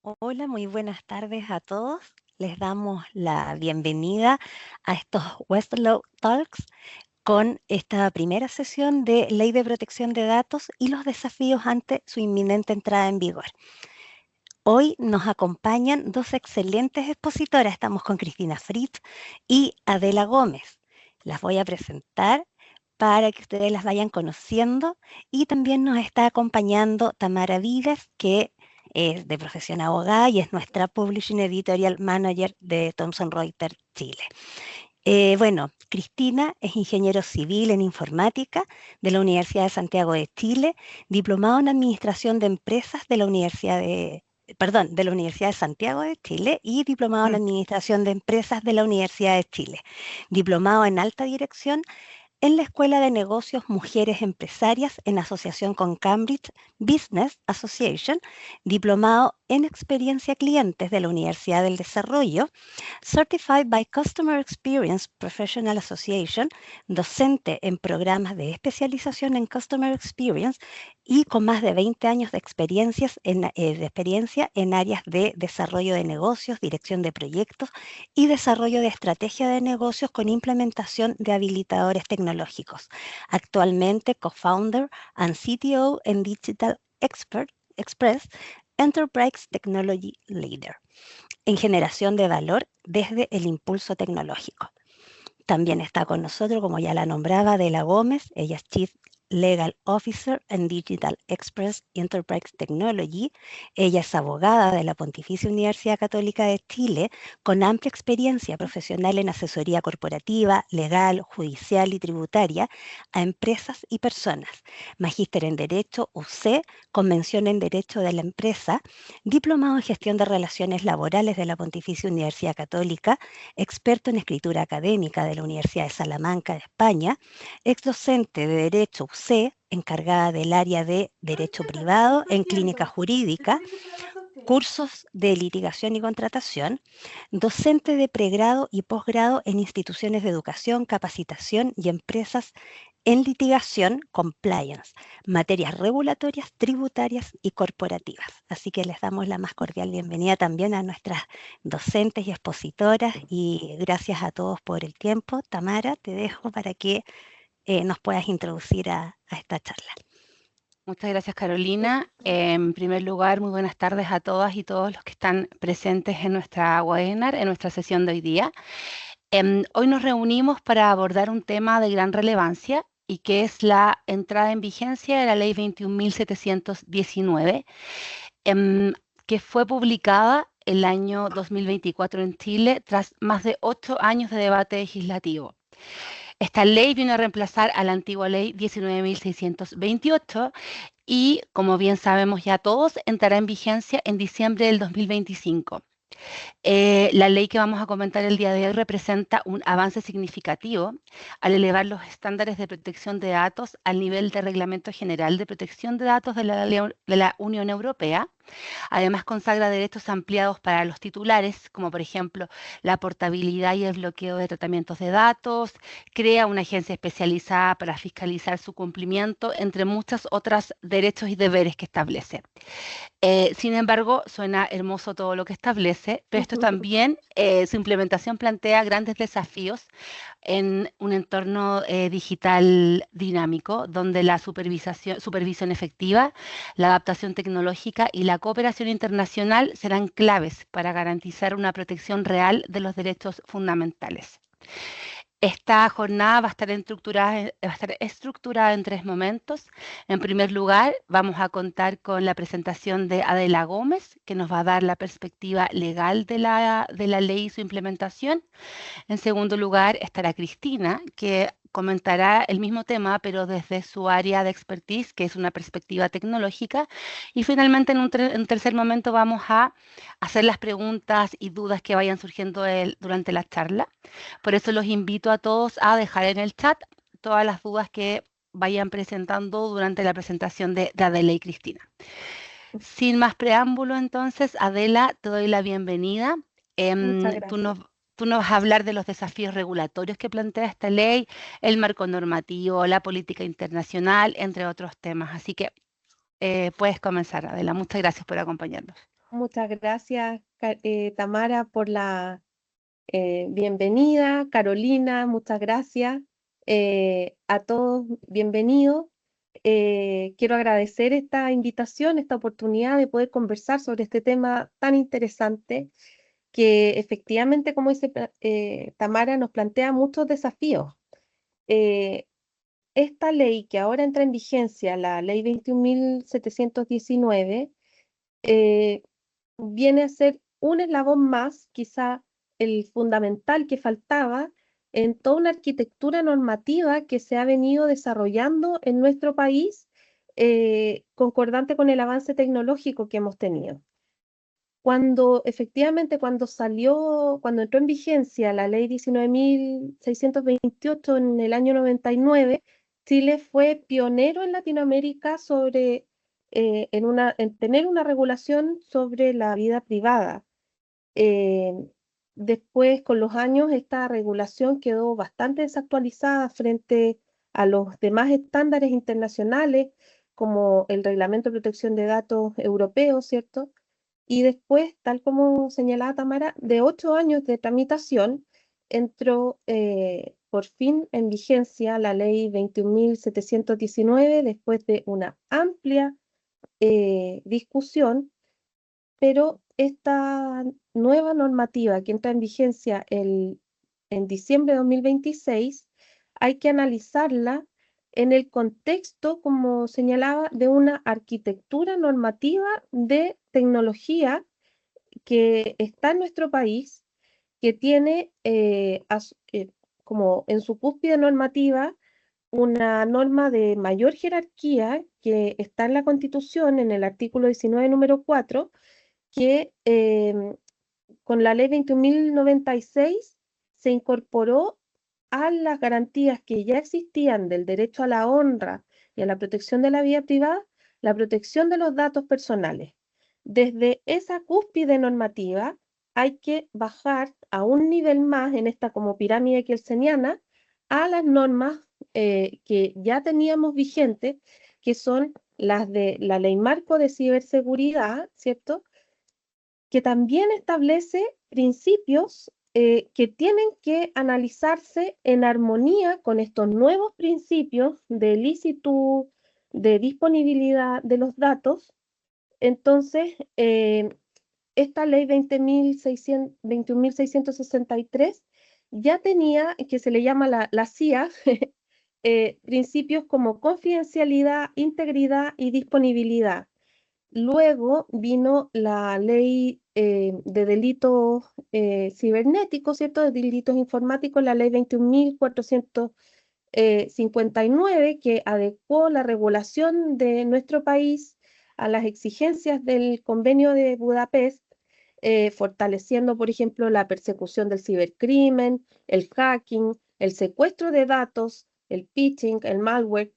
Hola, muy buenas tardes a todos. Les damos la bienvenida a estos Westlaw Talks con esta primera sesión de Ley de Protección de Datos y los desafíos ante su inminente entrada en vigor. Hoy nos acompañan dos excelentes expositoras. Estamos con Cristina Fritz y Adela Gómez. Las voy a presentar para que ustedes las vayan conociendo, y también nos está acompañando Tamara Vives, que es de profesión abogada y es nuestra Publishing Editorial Manager de Thomson Reuters Chile. Bueno, Cristina es ingeniero civil en informática de la Universidad de Santiago de Chile, diplomado en Administración de Empresas de la de la Universidad de Santiago de Chile y diplomado en Mm. Administración de Empresas de la Universidad de Chile, diplomado en Alta Dirección en la Escuela de Negocios Mujeres Empresarias en asociación con Cambridge Business Association, diplomado en Experiencia Clientes de la Universidad del Desarrollo, Certified by Customer Experience Professional Association, docente en programas de especialización en Customer Experience y con más de 20 años de experiencia en áreas de desarrollo de negocios, dirección de proyectos y desarrollo de estrategia de negocios con implementación de habilitadores tecnológicos. Actualmente co-founder and CTO en Digital Express, Enterprise Technology Leader, en generación de valor desde el impulso tecnológico. También está con nosotros, como ya la nombraba, Adela Gómez. Ella es Chief Legal Officer en Digital Express Enterprise Technology. Ella es abogada de la Pontificia Universidad Católica de Chile, con amplia experiencia profesional en asesoría corporativa, legal, judicial y tributaria a empresas y personas. Magíster en Derecho UC, con mención en Derecho de la Empresa, diplomado en Gestión de Relaciones Laborales de la Pontificia Universidad Católica, experto en escritura académica de la Universidad de Salamanca de España, ex docente de Derecho UC, encargada del área de Derecho Privado en Clínica Jurídica, cursos de litigación y contratación, docente de pregrado y posgrado en instituciones de educación, capacitación y empresas en litigación, compliance, materias regulatorias, tributarias y corporativas. Así que les damos la más cordial bienvenida también a nuestras docentes y expositoras, y gracias a todos por el tiempo. Tamara, te dejo para que nos puedas introducir a esta charla. Muchas gracias, Carolina. En primer lugar, muy buenas tardes a todas y todos los que están presentes en nuestra webinar, en nuestra sesión de hoy día. Hoy nos reunimos para abordar un tema de gran relevancia y que es la entrada en vigencia de la Ley 21.719, que fue publicada el año 2024 en Chile tras más de 8 años de debate legislativo. Esta ley vino a reemplazar a la antigua ley 19.628 y, como bien sabemos ya todos, entrará en vigencia en diciembre del 2025. La ley que vamos a comentar el día de hoy representa un avance significativo al elevar los estándares de protección de datos al nivel de Reglamento General de Protección de Datos de la Unión Europea. Además, consagra derechos ampliados para los titulares, como por ejemplo la portabilidad y el bloqueo de tratamientos de datos, crea una agencia especializada para fiscalizar su cumplimiento, entre muchos otros derechos y deberes que establece. Sin embargo, suena hermoso todo lo que establece, pero esto también, su implementación plantea grandes desafíos en un entorno digital dinámico, donde la supervisión efectiva, la adaptación tecnológica y la cooperación internacional serán claves para garantizar una protección real de los derechos fundamentales. Esta jornada va a estar estructurada en 3 momentos. En primer lugar, vamos a contar con la presentación de Adela Gómez, que nos va a dar la perspectiva legal de la ley y su implementación. En segundo lugar, estará Cristina, que comentará el mismo tema, pero desde su área de expertise, que es una perspectiva tecnológica. Y finalmente, en tercer momento, vamos a hacer las preguntas y dudas que vayan surgiendo durante la charla. Por eso los invito a todos a dejar en el chat todas las dudas que vayan presentando durante la presentación de Adela y Cristina. Sin más preámbulo, entonces, Adela, te doy la bienvenida. Muchas Tú gracias. nos, tú nos vas a hablar de los desafíos regulatorios que plantea esta ley, el marco normativo, la política internacional, entre otros temas. Así que puedes comenzar, Adela. Muchas gracias por acompañarnos. Muchas gracias, Tamara, por la bienvenida. Carolina, muchas gracias. A todos, bienvenidos. Quiero agradecer esta invitación, esta oportunidad de poder conversar sobre este tema tan interesante que efectivamente, como dice Tamara, nos plantea muchos desafíos. Esta ley que ahora entra en vigencia, la ley 21.719, viene a ser un eslabón más, quizá el fundamental que faltaba en toda una arquitectura normativa que se ha venido desarrollando en nuestro país, concordante con el avance tecnológico que hemos tenido. Cuando efectivamente, cuando entró en vigencia la ley 19.628 en el año 99, Chile fue pionero en Latinoamérica en tener una regulación sobre la vida privada. Eh, Después, con los años, esta regulación quedó bastante desactualizada frente a los demás estándares internacionales, como el Reglamento de Protección de Datos Europeo, ¿cierto? Y después, tal como señalaba Tamara, de 8 años de tramitación, entró por fin en vigencia la ley 21.719 después de una amplia discusión, pero esta nueva normativa que entra en vigencia en diciembre de 2026, hay que analizarla en el contexto, como señalaba, de una arquitectura normativa de tecnología que está en nuestro país, que tiene como en su cúspide normativa una norma de mayor jerarquía que está en la Constitución, en el artículo 19, número 4, que con la ley 21.096 se incorporó a las garantías que ya existían del derecho a la honra y a la protección de la vida privada, la protección de los datos personales. Desde esa cúspide normativa hay que bajar a un nivel más en esta como pirámide kelseniana a las normas que ya teníamos vigentes, que son las de la Ley Marco de Ciberseguridad, ¿cierto? Que también establece principios que tienen que analizarse en armonía con estos nuevos principios de licitud, de disponibilidad de los datos. Entonces, esta ley 21.663 ya tenía, que se le llama la CIA, principios como confidencialidad, integridad y disponibilidad. Luego vino la ley de delitos cibernéticos, ¿cierto? De delitos informáticos, la ley 21.459, que adecuó la regulación de nuestro país a las exigencias del Convenio de Budapest, fortaleciendo, por ejemplo, la persecución del cibercrimen, el hacking, el secuestro de datos, el phishing, el malware,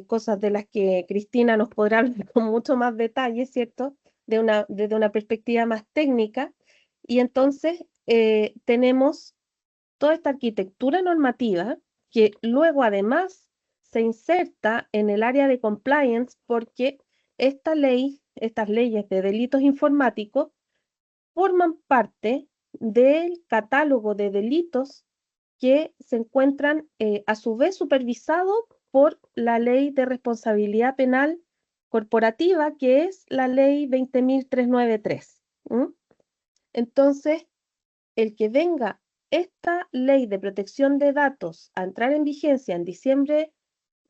cosas de las que Cristina nos podrá hablar con mucho más detalle, ¿cierto? Desde una perspectiva más técnica. Y entonces tenemos toda esta arquitectura normativa que luego además se inserta en el área de compliance porque estas leyes de delitos informáticos forman parte del catálogo de delitos que se encuentran a su vez supervisados por la Ley de Responsabilidad Penal Corporativa, que es la Ley 20.393. Entonces, el que venga esta Ley de Protección de Datos a entrar en vigencia en diciembre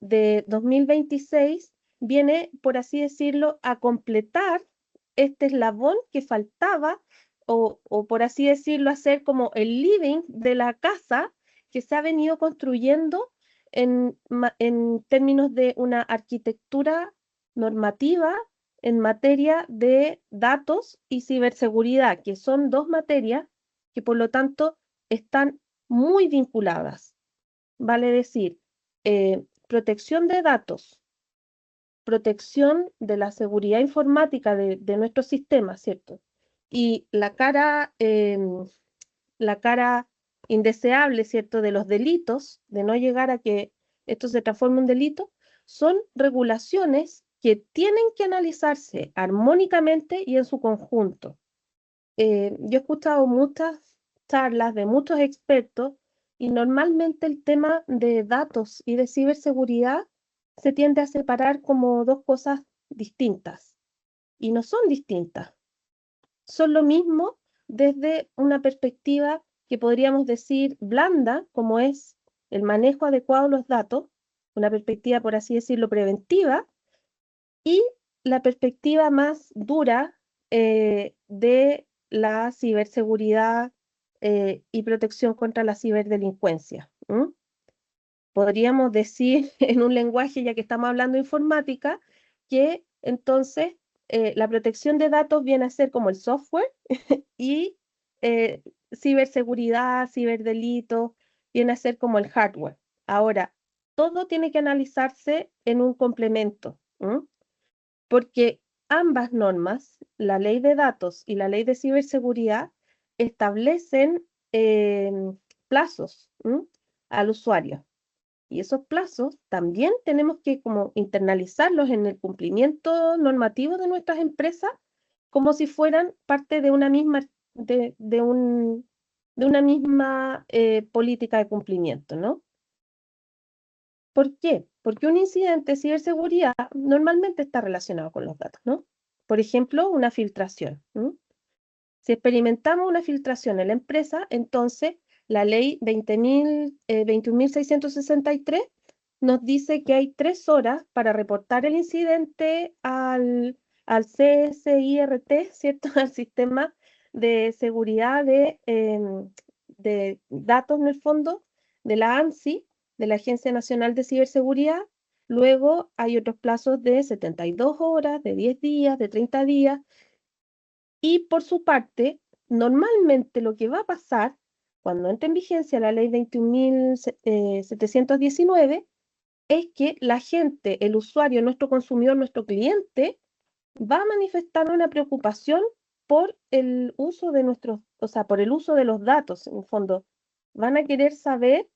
de 2026 viene, por así decirlo, a completar este eslabón que faltaba o por así decirlo, hacer como el living de la casa que se ha venido construyendo en términos de una arquitectura normativa en materia de datos y ciberseguridad, que son dos materias que por lo tanto están muy vinculadas. Vale decir, protección de datos, protección de la seguridad informática de nuestros sistemas, ¿cierto? Y la cara indeseable, ¿cierto?, de los delitos, de no llegar a que esto se transforme en delito, son regulaciones que tienen que analizarse armónicamente y en su conjunto. Yo he escuchado muchas charlas de muchos expertos y normalmente el tema de datos y de ciberseguridad se tiende a separar como dos cosas distintas y no son distintas. Son lo mismo desde una perspectiva que podríamos decir blanda, como es el manejo adecuado de los datos, una perspectiva, por así decirlo, preventiva, y la perspectiva más dura de la ciberseguridad y protección contra la ciberdelincuencia. Podríamos decir en un lenguaje, ya que estamos hablando de informática, que entonces la protección de datos viene a ser como el software y ciberseguridad, ciberdelitos, viene a ser como el hardware. Ahora, todo tiene que analizarse en un complemento, porque ambas normas, la ley de datos y la ley de ciberseguridad, establecen plazos al usuario. Y esos plazos también tenemos que como internalizarlos en el cumplimiento normativo de nuestras empresas, como si fueran parte de una misma, de una misma política de cumplimiento, ¿no? ¿Por qué? Porque un incidente de ciberseguridad normalmente está relacionado con los datos, ¿no? Por ejemplo, una filtración. Si experimentamos una filtración en la empresa, entonces la ley 21.663 nos dice que hay 3 horas para reportar el incidente al CSIRT, ¿cierto? Al sistema de seguridad de datos, en el fondo, de la ANSI, de la Agencia Nacional de Ciberseguridad. Luego hay otros plazos de 72 horas, de 10 días, de 30 días. Y por su parte, normalmente lo que va a pasar cuando entre en vigencia la ley 21.719 es que la gente, el usuario, nuestro consumidor, nuestro cliente, va a manifestar una preocupación por el uso de por el uso de los datos, en el fondo. Van a querer saber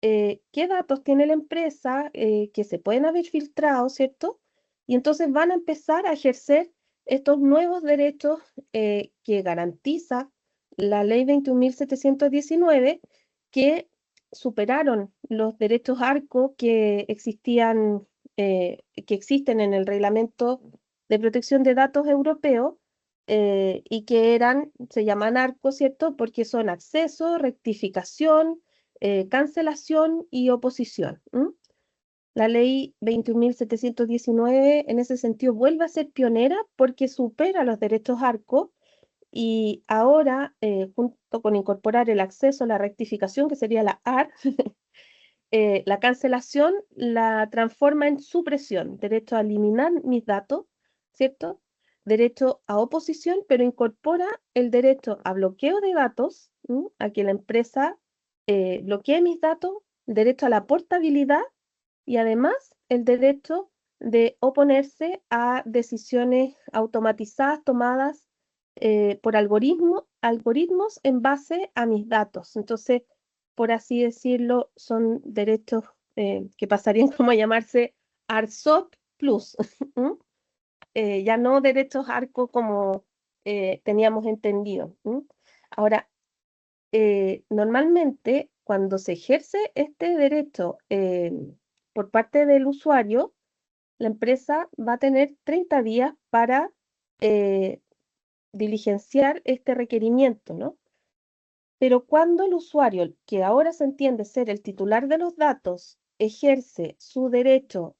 qué datos tiene la empresa, que se pueden haber filtrado, ¿cierto? Y entonces van a empezar a ejercer estos nuevos derechos que garantiza la ley 21.719, que superaron los derechos ARCO que existían, que existen en el Reglamento de Protección de Datos Europeo, y que se llaman ARCO, ¿cierto? Porque son acceso, rectificación, cancelación y oposición. La ley 21.719 en ese sentido vuelve a ser pionera porque supera los derechos ARCO y ahora, junto con incorporar el acceso, la rectificación, que sería la AR, la cancelación la transforma en supresión, derecho a eliminar mis datos, ¿cierto? Derecho a oposición, pero incorpora el derecho a bloqueo de datos, a que la empresa bloquee mis datos, el derecho a la portabilidad y además el derecho de oponerse a decisiones automatizadas tomadas por algoritmos en base a mis datos. Entonces, por así decirlo, son derechos que pasarían como a llamarse ARSOP Plus. Ya no derechos ARCO como teníamos entendido. Ahora, normalmente cuando se ejerce este derecho por parte del usuario, la empresa va a tener 30 días para diligenciar este requerimiento, ¿no? Pero cuando el usuario, que ahora se entiende ser el titular de los datos, ejerce su derecho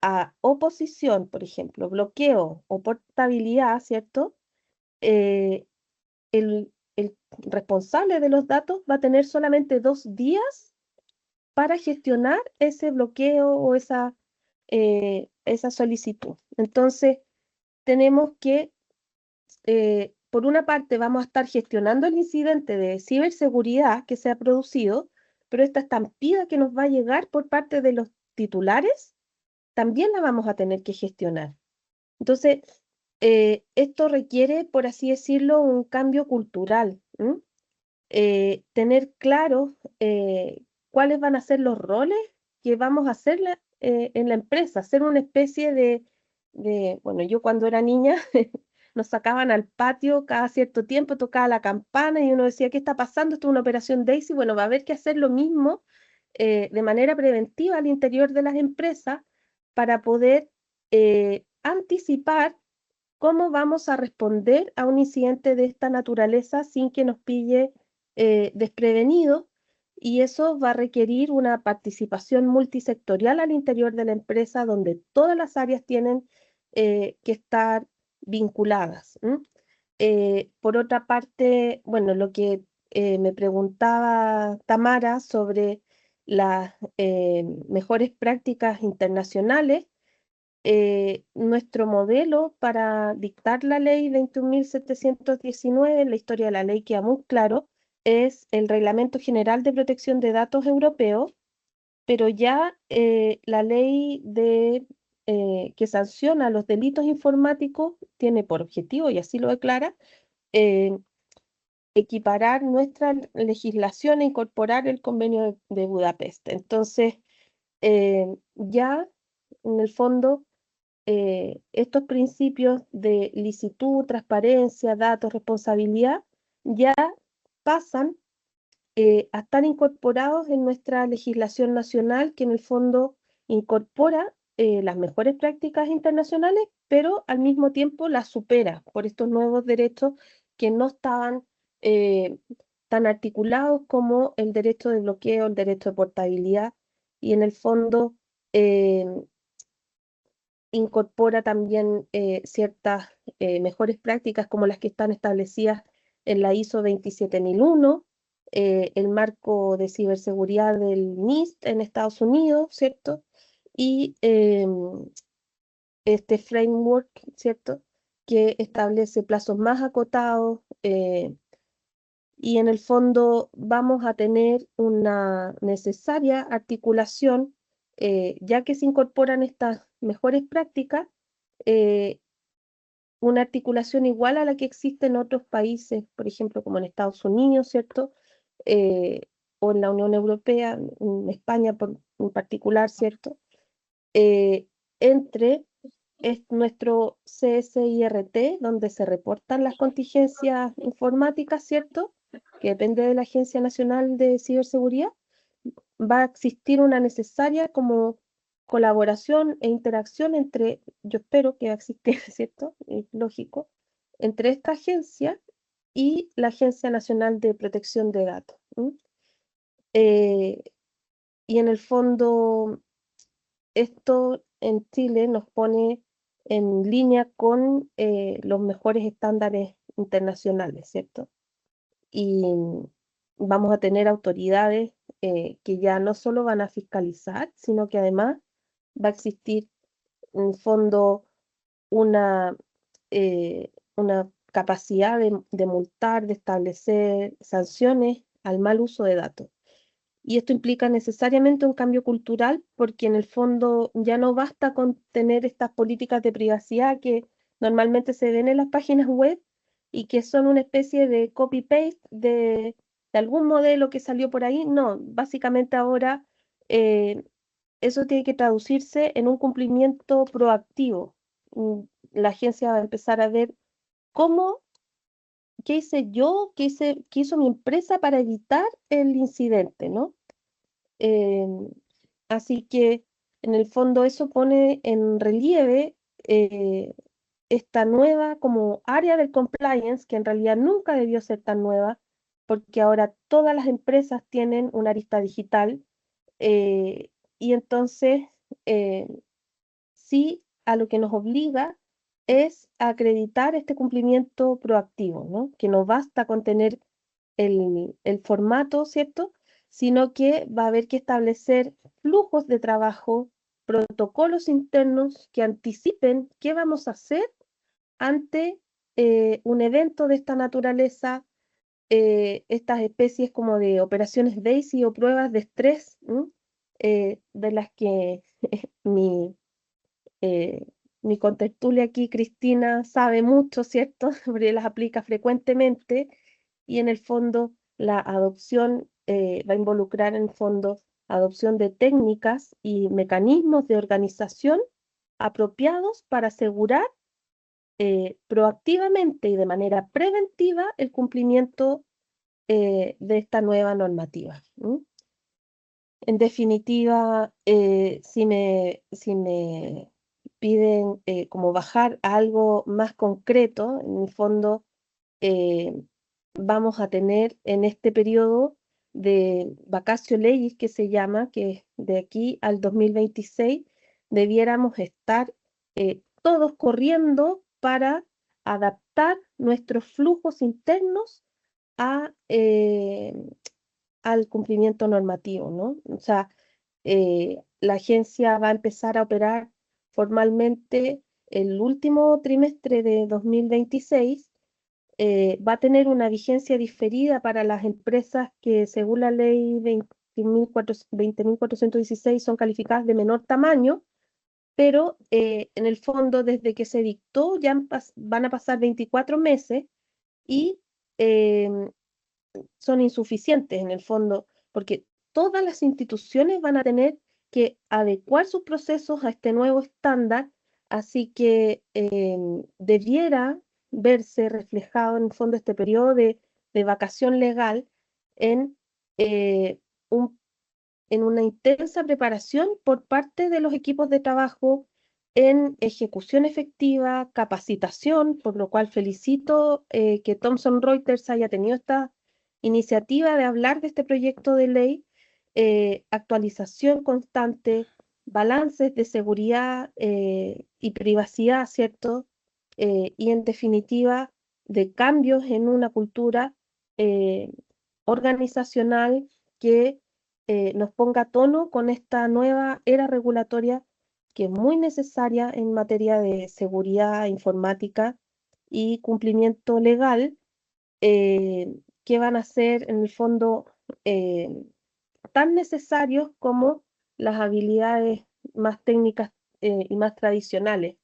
a oposición, por ejemplo, bloqueo o portabilidad, ¿cierto? El responsable de los datos va a tener solamente 2 días para gestionar ese bloqueo o esa solicitud. Entonces, tenemos que, por una parte, vamos a estar gestionando el incidente de ciberseguridad que se ha producido, pero esta estampida que nos va a llegar por parte de los titulares, también la vamos a tener que gestionar. Entonces, esto requiere, por así decirlo, un cambio cultural. Tener claro cuáles van a ser los roles que vamos a hacer en la empresa, ser una especie bueno, yo cuando era niña nos sacaban al patio cada cierto tiempo, tocaba la campana y uno decía, ¿qué está pasando? Esto es una operación Daisy. Bueno, va a haber que hacer lo mismo de manera preventiva al interior de las empresas para poder anticipar cómo vamos a responder a un incidente de esta naturaleza sin que nos pille desprevenidos. Y eso va a requerir una participación multisectorial al interior de la empresa donde todas las áreas tienen que estar vinculadas. Por otra parte, bueno, lo que me preguntaba Tamara sobre las mejores prácticas internacionales, nuestro modelo para dictar la ley 21.719, la historia de la ley queda muy claro, es el Reglamento General de Protección de Datos Europeo, pero ya la ley que sanciona los delitos informáticos tiene por objetivo, y así lo declara, eh, equiparar nuestra legislación e incorporar el convenio de Budapest. Entonces, ya en el fondo, estos principios de licitud, transparencia, datos, responsabilidad, ya pasan a estar incorporados en nuestra legislación nacional, que en el fondo incorpora las mejores prácticas internacionales, pero al mismo tiempo las supera por estos nuevos derechos que no estaban eh, tan articulados como el derecho de bloqueo, el derecho de portabilidad, y en el fondo incorpora también ciertas mejores prácticas como las que están establecidas en la ISO 27001, el marco de ciberseguridad del NIST en Estados Unidos, ¿cierto? Y este framework, ¿cierto? Que establece plazos más acotados y en el fondo vamos a tener una necesaria articulación, ya que se incorporan estas mejores prácticas, eh, una articulación igual a la que existe en otros países, por ejemplo, como en Estados Unidos, ¿cierto? O en la Unión Europea, en España en particular, ¿cierto? Eh, entre nuestro CSIRT, donde se reportan las contingencias informáticas, ¿cierto? Que depende de la Agencia Nacional de Ciberseguridad, va a existir una necesaria como colaboración e interacción entre, yo espero que va a existir, ¿cierto? Es lógico, entre esta agencia y la Agencia Nacional de Protección de Datos. Y en el fondo, esto en Chile nos pone en línea con los mejores estándares internacionales, ¿cierto? Y vamos a tener autoridades que ya no solo van a fiscalizar, sino que además va a existir en fondo una, una capacidad de multar, de establecer sanciones al mal uso de datos. Y esto implica necesariamente un cambio cultural porque en el fondo ya no basta con tener estas políticas de privacidad que normalmente se ven en las páginas web y que son una especie de copy-paste de algún modelo que salió por ahí. No, básicamente ahora eh, eso tiene que traducirse en un cumplimiento proactivo. La agencia va a empezar a ver cómo, qué hice yo, qué hizo mi empresa para evitar el incidente, ¿no? Em, Así que en el fondo eso pone en relieve esta nueva como área del compliance, que en realidad nunca debió ser tan nueva, porque ahora todas las empresas tienen una arista digital y entonces eh, sí a lo que nos obliga es a acreditar este cumplimiento proactivo, ¿no? Que no basta con tener el formato, ¿cierto? Sino que va a haber que establecer flujos de trabajo, protocolos internos que anticipen qué vamos a hacer ante un evento de esta naturaleza, estas especies como de operaciones Daisy o pruebas de estrés, de las que mi, mi contertulia aquí, Cristina, sabe mucho, ¿cierto? Porque las aplica frecuentemente y en el fondo la adopción va a involucrar en el fondo adopción de técnicas y mecanismos de organización apropiados para asegurar proactivamente y de manera preventiva el cumplimiento de esta nueva normativa. En definitiva, si me piden como bajar a algo más concreto, en el fondo vamos a tener en este periodo de vacatio legis que se llama, que de aquí al 2026 debiéramos estar todos corriendo para adaptar nuestros flujos internos a, al cumplimiento normativo, ¿no? O sea, la agencia va a empezar a operar formalmente el último trimestre de 2026, va a tener una vigencia diferida para las empresas que según la ley 20.416 son calificadas de menor tamaño, pero en el fondo desde que se dictó ya van a pasar 24 meses y son insuficientes en el fondo, porque todas las instituciones van a tener que adecuar sus procesos a este nuevo estándar, así que debiera verse reflejado en el fondo este periodo de vacación legal en, eh, en una intensa preparación por parte de los equipos de trabajo en ejecución efectiva, capacitación, por lo cual felicito que Thomson Reuters haya tenido esta iniciativa de hablar de este proyecto de ley, actualización constante, balances de seguridad y privacidad, ¿cierto? Y en definitiva, de cambios en una cultura organizacional que nos ponga a tono con esta nueva era regulatoria que es muy necesaria en materia de seguridad informática y cumplimiento legal, que van a ser en el fondo tan necesarios como las habilidades más técnicas y más tradicionales.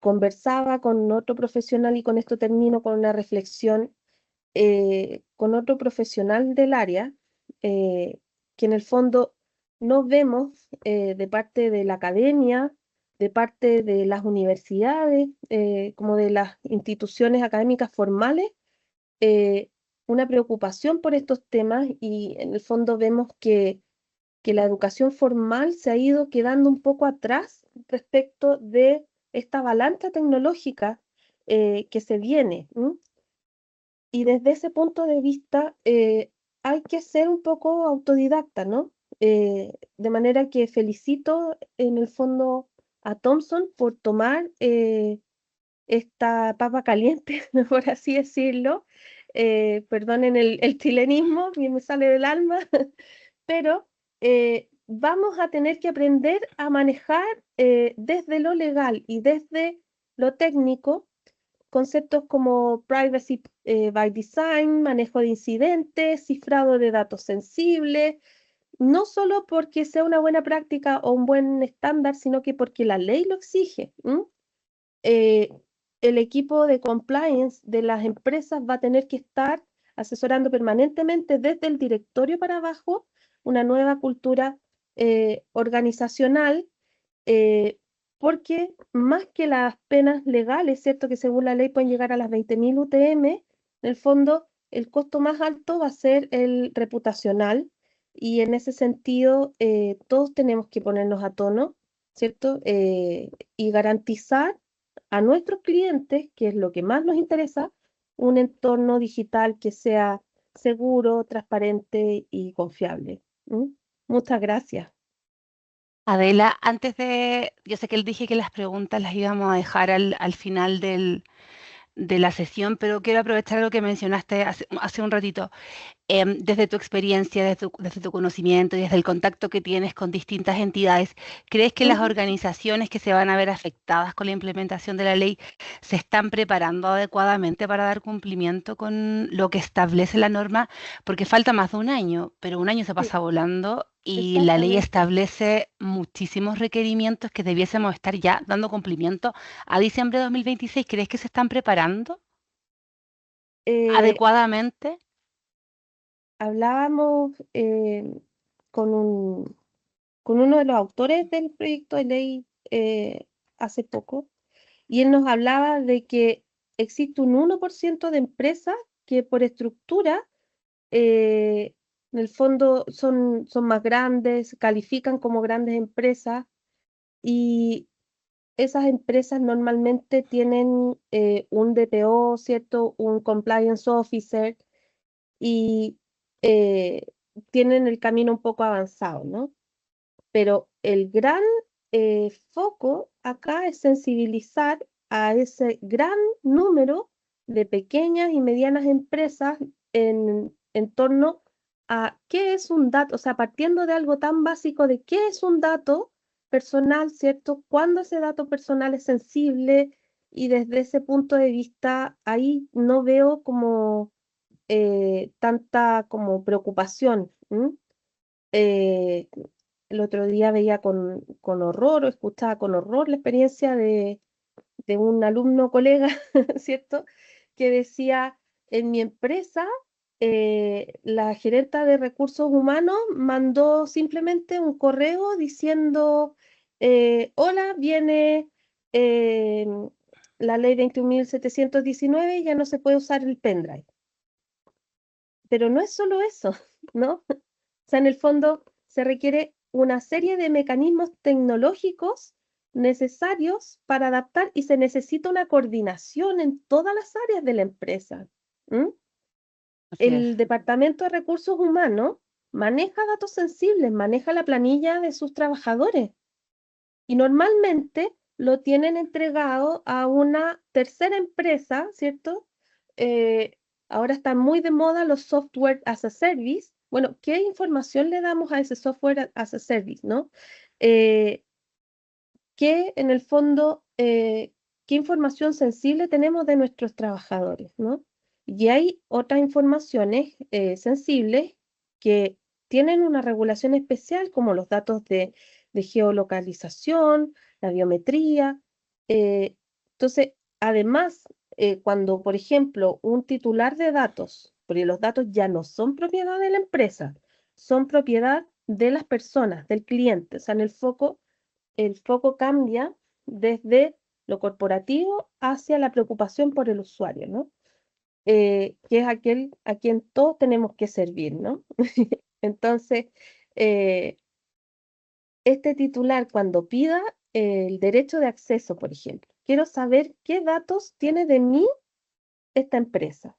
Conversaba con otro profesional y con esto termino con una reflexión con otro profesional del área, que en el fondo no vemos de parte de la academia, de parte de las universidades, como de las instituciones académicas formales, eh, una preocupación por estos temas y en el fondo vemos que la educación formal se ha ido quedando un poco atrás respecto de esta avalancha tecnológica que se viene. Y desde ese punto de vista hay que ser un poco autodidacta, ¿no? De manera que felicito en el fondo a Thompson por tomar esta papa caliente, por así decirlo. Perdonen el chilenismo, que me sale del alma, pero vamos a tener que aprender a manejar desde lo legal y desde lo técnico conceptos como privacy by design, manejo de incidentes, cifrado de datos sensibles, no solo porque sea una buena práctica o un buen estándar, sino que porque la ley lo exige. Eh, el equipo de compliance de las empresas va a tener que estar asesorando permanentemente desde el directorio para abajo una nueva cultura organizacional, eh, porque más que las penas legales, ¿cierto? Que según la ley pueden llegar a las 20.000 UTM, en el fondo el costo más alto va a ser el reputacional y en ese sentido todos tenemos que ponernos a tono, ¿cierto? Y garantizar a nuestros clientes, que es lo que más nos interesa, un entorno digital que sea seguro, transparente y confiable. Muchas gracias. Adela, yo sé que él dije que las preguntas las íbamos a dejar al final de la sesión, pero quiero aprovechar lo que mencionaste hace un ratito. Desde tu experiencia, desde tu conocimiento y desde el contacto que tienes con distintas entidades, ¿crees que las organizaciones que se van a ver afectadas con la implementación de la ley se están preparando adecuadamente para dar cumplimiento con lo que establece la norma? Porque falta más de un año, pero un año se Sí, pasa volando y la ley exactamente. establece muchísimos requerimientos que debiésemos estar ya dando cumplimiento a diciembre de 2026. ¿Crees que se están preparando Eh, adecuadamente? hablábamos con uno de los autores del proyecto de ley hace poco, y él nos hablaba de que existe un 1% de empresas que por estructura, en el fondo son más grandes, califican como grandes empresas, y esas empresas normalmente tienen un DPO, ¿cierto? Un compliance officer, y eh, tienen el camino un poco avanzado, ¿no? Pero el gran foco acá es sensibilizar a ese gran número de pequeñas y medianas empresas en torno a qué es un dato, o sea, partiendo de algo tan básico de qué es un dato personal, ¿cierto? Cuándo ese dato personal es sensible, y desde ese punto de vista ahí no veo como tanta como preocupación. Eh, el otro día veía con horror, o escuchaba con horror la experiencia de un alumno colega, ¿cierto? Que decía, en mi empresa, la gerenta de recursos humanos mandó simplemente un correo diciendo, hola, viene eh, la ley 21.719 y ya no se puede usar el pendrive. Pero no es solo eso, ¿no? O sea, en el fondo se requiere una serie de mecanismos tecnológicos necesarios para adaptar, y se necesita una coordinación en todas las áreas de la empresa. ¿M? Así es. El Departamento de Recursos Humanos maneja datos sensibles, maneja la planilla de sus trabajadores, y normalmente lo tienen entregado a una tercera empresa, ¿cierto? Eh, Ahora están muy de moda los software as a service. Bueno, ¿qué información le damos a ese software as a service, no? Eh, ¿Qué en el fondo, qué información sensible tenemos de nuestros trabajadores, ¿no? Y hay otras informaciones sensibles que tienen una regulación especial, como los datos de geolocalización, la biometría. eh, entonces, además, cuando, por ejemplo, un titular de datos, porque los datos ya no son propiedad de la empresa, son propiedad de las personas, del cliente, o sea, en el foco cambia desde lo corporativo hacia la preocupación por el usuario, ¿no? Que es aquel a quien todos tenemos que servir, ¿no? Entonces, eh, este titular, cuando pida el derecho de acceso, por ejemplo, quiero saber qué datos tiene de mí esta empresa.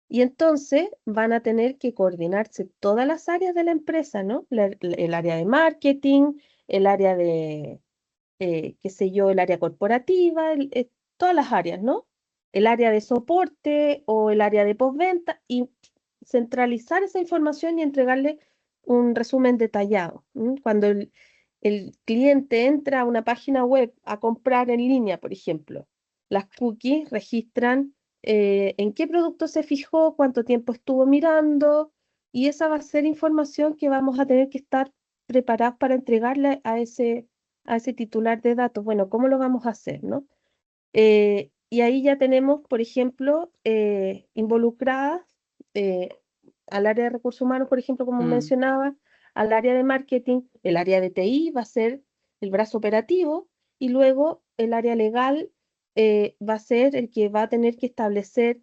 Y entonces van a tener que coordinarse todas las áreas de la empresa, ¿no? El área de marketing, el área de, qué sé yo, el área corporativa, todas las áreas, ¿no? El área de soporte o el área de postventa, y centralizar esa información y entregarle un resumen detallado. Cuando el cliente entra a una página web a comprar en línea, por ejemplo, las cookies registran en qué producto se fijó, cuánto tiempo estuvo mirando, y esa va a ser información que vamos a tener que estar preparados para entregarle a ese titular de datos. Bueno, ¿cómo lo vamos a hacer, no? Y ahí ya tenemos, por ejemplo, involucradas eh, al área de recursos humanos, por ejemplo, como mencionaba, al área de marketing, el área de TI va a ser el brazo operativo, y luego el área legal va a ser el que va a tener que establecer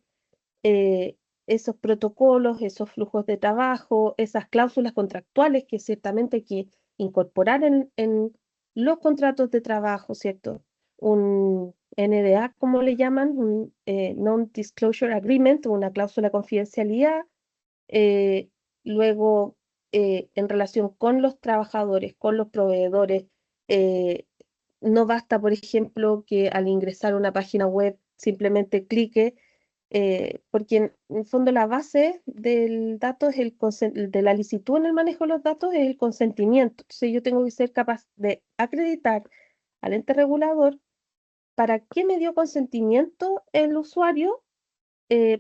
eh, esos protocolos, esos flujos de trabajo, esas cláusulas contractuales que ciertamente hay que incorporar en los contratos de trabajo, ¿cierto? Un NDA, como le llaman, un Non-Disclosure Agreement, una cláusula de confidencialidad. eh, Luego, en relación con los trabajadores, con los proveedores, eh, no basta, por ejemplo, que al ingresar a una página web simplemente clique, porque en el fondo la base del dato es de la licitud en el manejo de los datos es el consentimiento. Entonces yo tengo que ser capaz de acreditar al ente regulador para qué me dio consentimiento el usuario,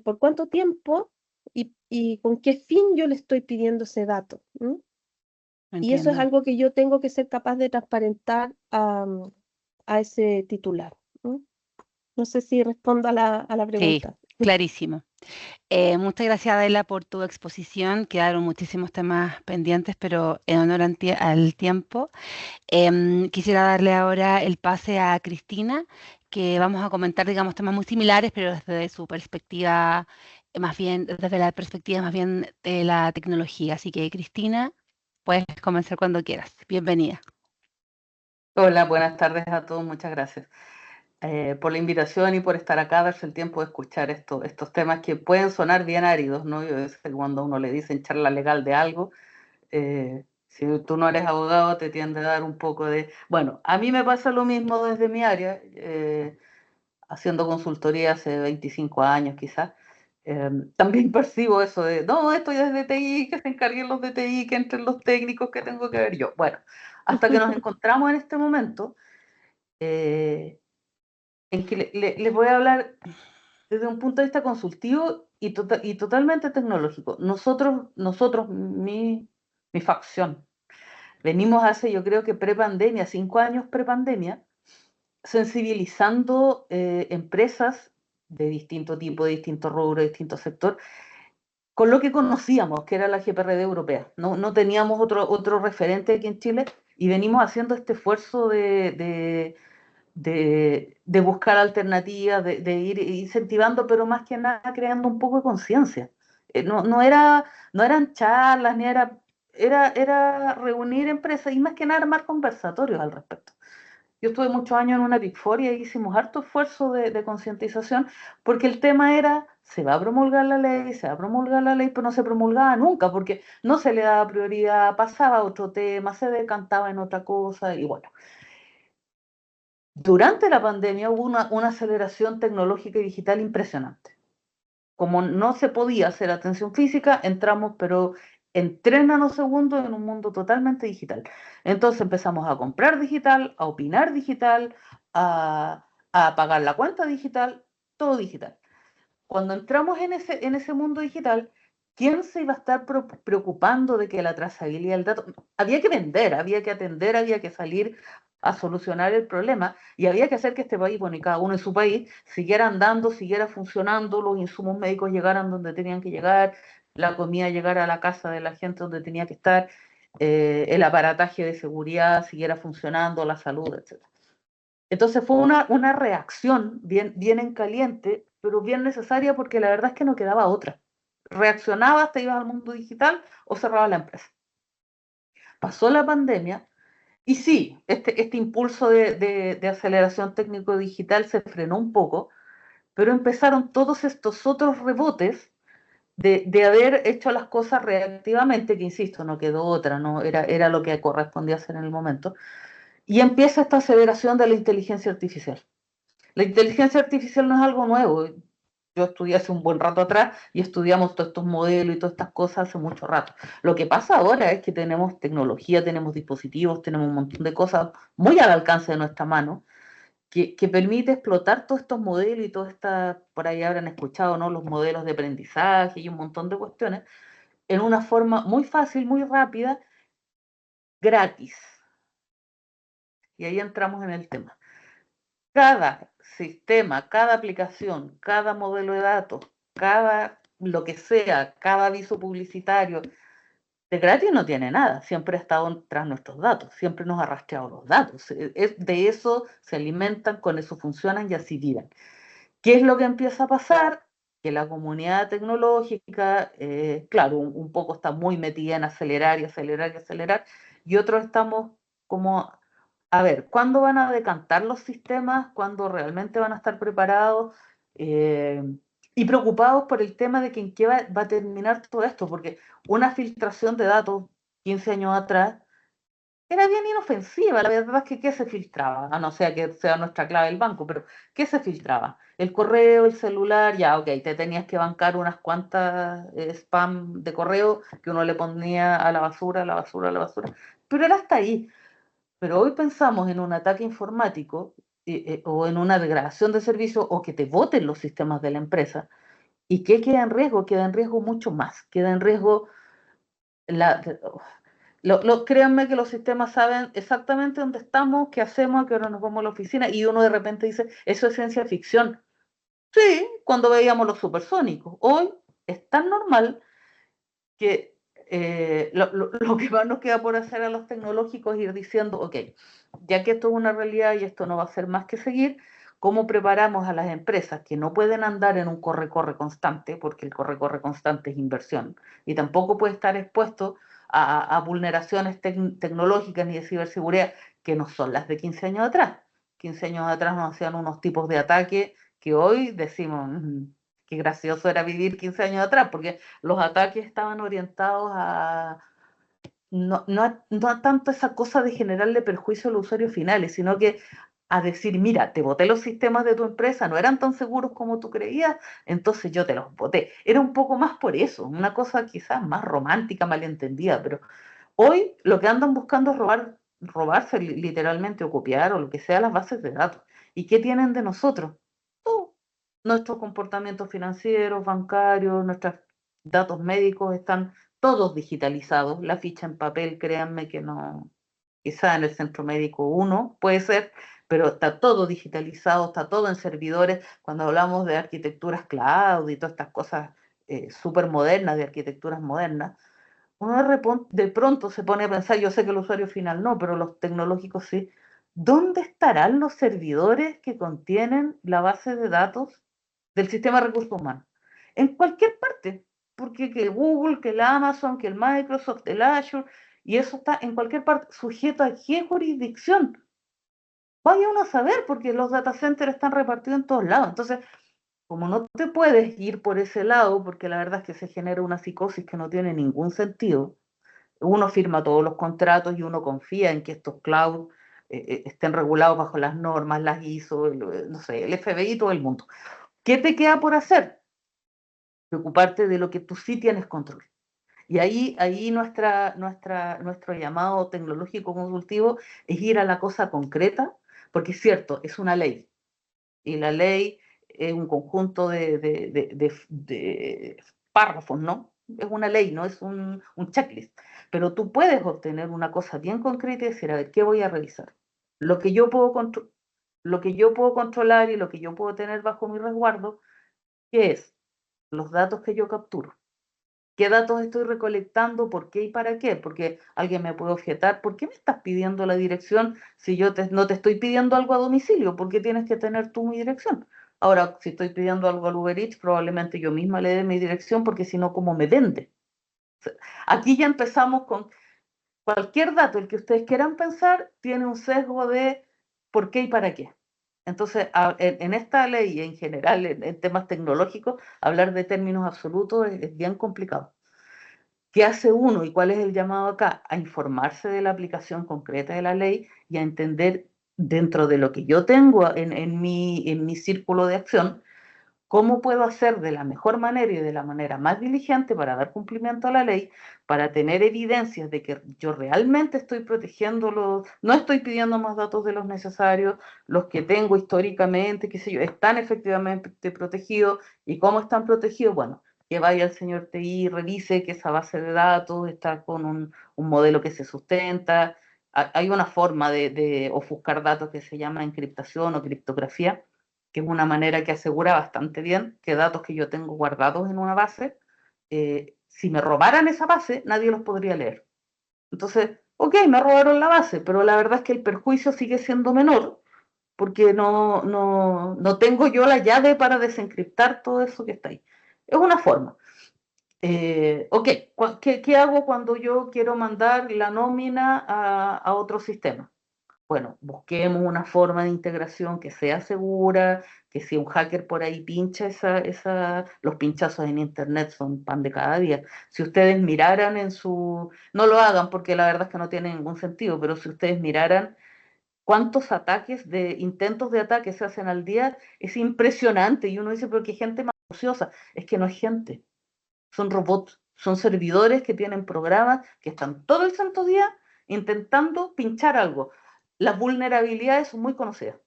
por cuánto tiempo y con qué fin yo le estoy pidiendo ese dato. Y eso es Entiendo. algo que yo tengo que ser capaz de transparentar a ese titular. ¿M? No sé si respondo a la Sí, pregunta. Clarísimo. Muchas gracias, Adela, por tu exposición. Quedaron muchísimos temas pendientes, pero en honor al tiempo, quisiera darle ahora el pase a Cristina, que vamos a comentar, digamos, temas muy similares, pero desde su perspectiva, más bien, desde la perspectiva más bien de la tecnología. Así que, Cristina, puedes comenzar cuando quieras. Bienvenida. Hola, buenas tardes a todos, muchas gracias por la invitación y por estar acá, darse el tiempo de escuchar estos temas que pueden sonar bien áridos, ¿no? Yo sé que cuando a uno le dicen charla legal de algo, si tú no eres abogado te tiende a dar un poco de... Bueno, a mí me pasa lo mismo desde mi área, haciendo consultoría hace 25 años quizás. También percibo eso de, no, esto ya es de TI, que se encarguen los de TI, que entren los técnicos, que tengo que ver yo. Bueno, hasta que nos encontramos en este momento, en que les voy a hablar desde un punto de vista consultivo y totalmente tecnológico. Nosotros mi facción, venimos hace, yo creo que pre-pandemia, 5 años pre-pandemia, sensibilizando empresas de distinto tipo, de distinto rubro, de distinto sector, con lo que conocíamos, que era la GPRD europea. No teníamos otro referente aquí en Chile y venimos haciendo este esfuerzo de buscar alternativas, de ir incentivando, pero más que nada creando un poco de conciencia. No eran charlas, ni era reunir empresas y más que nada armar conversatorios al respecto. Yo estuve muchos años en una Big Four y ahí hicimos harto esfuerzo de concientización, porque el tema era, se va a promulgar la ley, pero no se promulgaba nunca, porque no se le daba prioridad, pasaba a otro tema, se decantaba en otra cosa, y bueno. Durante la pandemia hubo una aceleración tecnológica y digital impresionante. Como no se podía hacer atención física, entramos, pero en 3 nanosegundos en un mundo totalmente digital. Entonces empezamos a comprar digital, a opinar digital, a pagar la cuenta digital, todo digital. Cuando entramos en ese mundo digital, ¿quién se iba a estar preocupando de que la trazabilidad del dato? Había que vender, había que atender, había que salir a solucionar el problema y había que hacer que este país, bueno, y cada uno en su país, siguiera andando, siguiera funcionando, los insumos médicos llegaran donde tenían que llegar, la comida llegara a la casa de la gente donde tenía que estar, el aparataje de seguridad siguiera funcionando, la salud, etc. Entonces fue una reacción bien en caliente, pero bien necesaria porque la verdad es que no quedaba otra. Reaccionabas, te ibas al mundo digital o cerrabas la empresa. Pasó la pandemia y sí, este impulso de aceleración técnico-digital se frenó un poco, pero empezaron todos estos otros rebotes de haber hecho las cosas reactivamente, que insisto, no quedó otra, no era lo que correspondía hacer en el momento, y empieza esta aceleración de la inteligencia artificial. La inteligencia artificial no es algo nuevo. Yo estudié hace un buen rato atrás y estudiamos todos estos modelos y todas estas cosas hace mucho rato. Lo que pasa ahora es que tenemos tecnología, tenemos dispositivos, tenemos un montón de cosas muy al alcance de nuestra mano que permite explotar todos estos modelos y todas estas, por ahí habrán escuchado, ¿no? Los modelos de aprendizaje y un montón de cuestiones en una forma muy fácil, muy rápida, gratis. Y ahí entramos en el tema. Cada sistema, cada aplicación, cada modelo de datos, cada lo que sea, cada aviso publicitario, de gratis no tiene nada, siempre ha estado tras nuestros datos, siempre nos ha rastreado los datos, de eso se alimentan, con eso funcionan y así viven. ¿Qué es lo que empieza a pasar? Que la comunidad tecnológica, claro, un poco está muy metida en acelerar y acelerar y acelerar, y otros estamos como, a ver, ¿cuándo van a decantar los sistemas? ¿Cuándo realmente van a estar preparados? Y preocupados por el tema de que en qué va a terminar todo esto, porque una filtración de datos 15 años atrás era bien inofensiva. La verdad es que ¿qué se filtraba? A no ser que sea nuestra clave del banco, pero ¿qué se filtraba? El correo, el celular, ya, ok, te tenías que bancar unas cuantas spam de correo que uno le ponía a la basura, a la basura, a la basura, pero era hasta ahí. Pero hoy pensamos en un ataque informático o en una degradación de servicio o que te boten los sistemas de la empresa. ¿Y qué queda en riesgo? Queda en riesgo mucho más. Queda en riesgo la, créanme que los sistemas saben exactamente dónde estamos, qué hacemos, a qué hora nos vamos a la oficina, y uno de repente dice, eso es ciencia ficción. Sí, cuando veíamos los supersónicos. Hoy es tan normal que lo que más nos queda por hacer a los tecnológicos es ir diciendo, ok, ya que esto es una realidad y esto no va a ser más que seguir, ¿cómo preparamos a las empresas que no pueden andar en un corre-corre constante, porque el corre-corre constante es inversión, y tampoco puede estar expuesto a vulneraciones tecnológicas ni de ciberseguridad que no son las de 15 años atrás? 15 años atrás nos hacían unos tipos de ataque que hoy decimos, qué gracioso era vivir 15 años atrás, porque los ataques estaban orientados a no a tanto esa cosa de generarle perjuicio al usuario final, sino que a decir, mira, te boté los sistemas de tu empresa, no eran tan seguros como tú creías, entonces yo te los boté. Era un poco más por eso, una cosa quizás más romántica, malentendida, pero hoy lo que andan buscando es robarse literalmente o copiar o lo que sea las bases de datos. ¿Y qué tienen de nosotros? Todo. Nuestros comportamientos financieros, bancarios, nuestros datos médicos están todos digitalizados. La ficha en papel, créanme que no, quizá en el centro médico uno puede ser, pero está todo digitalizado, está todo en servidores. Cuando hablamos de arquitecturas cloud y todas estas cosas súper modernas, de arquitecturas modernas, uno de pronto se pone a pensar, yo sé que el usuario final no, pero los tecnológicos sí, ¿dónde estarán los servidores que contienen la base de datos del sistema de recursos humanos? En cualquier parte, porque que el Google, que el Amazon, que el Microsoft, el Azure, y eso está en cualquier parte, sujeto a qué jurisdicción. Vaya uno a saber, porque los data centers están repartidos en todos lados. Entonces, como no te puedes ir por ese lado, porque la verdad es que se genera una psicosis que no tiene ningún sentido, uno firma todos los contratos y uno confía en que estos cloud estén regulados bajo las normas, las ISO, no sé, el FBI, todo el mundo. ¿Qué te queda por hacer? Preocuparte de lo que tú sí tienes control. Y ahí nuestro llamado tecnológico consultivo es ir a la cosa concreta, porque es cierto, es una ley. Y la ley es un conjunto de párrafos, ¿no? Es una ley, no es un checklist. Pero tú puedes obtener una cosa bien concreta y decir, a ver, ¿qué voy a revisar? Lo que yo puedo, lo que yo puedo controlar y lo que yo puedo tener bajo mi resguardo, ¿qué es? Los datos que yo capturo. ¿Qué datos estoy recolectando? ¿Por qué y para qué? Porque alguien me puede objetar, ¿por qué me estás pidiendo la dirección si yo no te estoy pidiendo algo a domicilio? ¿Por qué tienes que tener tú mi dirección? Ahora, si estoy pidiendo algo al Uber Eats, probablemente yo misma le dé mi dirección, porque si no, ¿cómo me vende? Aquí ya empezamos con cualquier dato, el que ustedes quieran pensar, tiene un sesgo de por qué y para qué. Entonces, en esta ley y en general, en temas tecnológicos, hablar de términos absolutos es bien complicado. ¿Qué hace uno y cuál es el llamado acá? A informarse de la aplicación concreta de la ley y a entender dentro de lo que yo tengo en mi círculo de acción, cómo puedo hacer de la mejor manera y de la manera más diligente para dar cumplimiento a la ley, para tener evidencias de que yo realmente estoy protegiéndolos, no estoy pidiendo más datos de los necesarios, los que tengo históricamente, qué sé yo, están efectivamente protegidos. ¿Y cómo están protegidos? Bueno, que vaya el señor TI, revise que esa base de datos está con un modelo que se sustenta. Hay una forma de ofuscar datos que se llama encriptación o criptografía, que es una manera que asegura bastante bien que datos que yo tengo guardados en una base, si me robaran esa base, nadie los podría leer. Entonces, ok, me robaron la base, pero la verdad es que el perjuicio sigue siendo menor, porque no tengo yo la llave para desencriptar todo eso que está ahí. Es una forma. Ok, ¿qué hago cuando yo quiero mandar la nómina a otro sistema? Bueno, busquemos una forma de integración que sea segura, que si un hacker por ahí pincha los pinchazos en internet son pan de cada día. Si ustedes miraran no lo hagan porque la verdad es que no tiene ningún sentido, pero si ustedes miraran cuántos intentos de ataque se hacen al día, es impresionante. Y uno dice, pero qué gente más ociosa. Es que no es gente, son robots, son servidores que tienen programas que están todo el santo día intentando pinchar algo. Las vulnerabilidades son muy conocidas,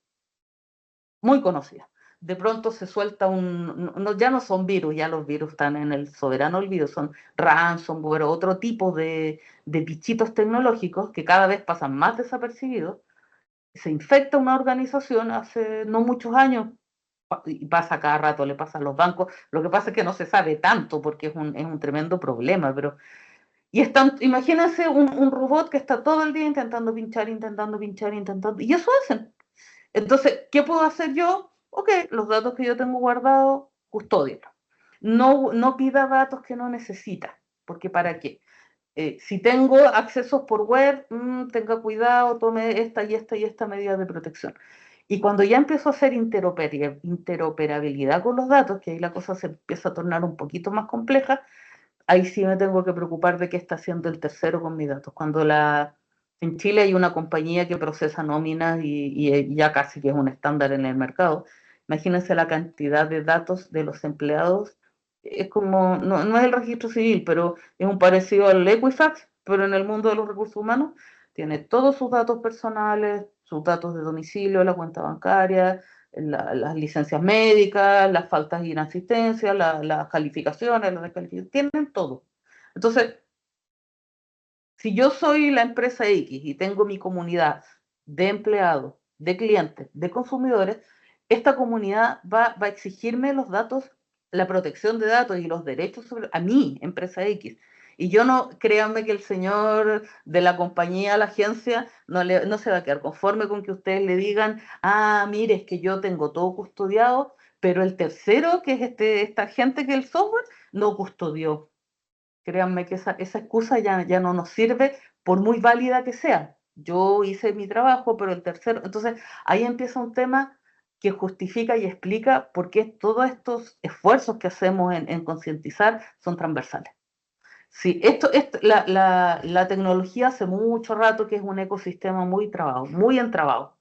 muy conocidas. De pronto se suelta ya no son virus, ya los virus están en el soberano olvido, son ransomware o otro tipo de bichitos tecnológicos que cada vez pasan más desapercibidos. Se infecta una organización hace no muchos años, y pasa cada rato, le pasa a los bancos. Lo que pasa es que no se sabe tanto porque es un tremendo problema, pero... Y imagínense un robot que está todo el día intentando pinchar, y eso hacen. Entonces, ¿qué puedo hacer yo? Ok, los datos que yo tengo guardados, custódienlos. No pida datos que no necesita, porque ¿para qué? Si tengo accesos por web, tenga cuidado, tome esta y esta y esta medida de protección. Y cuando ya empiezo a hacer interoperabilidad con los datos, que ahí la cosa se empieza a tornar un poquito más compleja, ahí sí me tengo que preocupar de qué está haciendo el tercero con mis datos. En Chile hay una compañía que procesa nóminas y ya casi que es un estándar en el mercado. Imagínense la cantidad de datos de los empleados. Es como, no es el registro civil, pero es un parecido al Equifax, pero en el mundo de los recursos humanos. Tiene todos sus datos personales, sus datos de domicilio, la cuenta bancaria, las licencias médicas, las faltas de inasistencia, las calificaciones, las descalificaciones, tienen todo. Entonces, si yo soy la empresa X y tengo mi comunidad de empleados, de clientes, de consumidores, esta comunidad va a exigirme los datos, la protección de datos y los derechos a mí, empresa X. Y yo no, créanme que el señor de la compañía, la agencia, no se va a quedar conforme con que ustedes le digan, mire, es que yo tengo todo custodiado, pero el tercero, que es esta gente que es el software, no custodió. Créanme que esa excusa ya no nos sirve, por muy válida que sea. Yo hice mi trabajo, pero el tercero... Entonces, ahí empieza un tema que justifica y explica por qué todos estos esfuerzos que hacemos en concientizar son transversales. Sí, la tecnología hace mucho rato que es un ecosistema muy trabado, muy entrabado.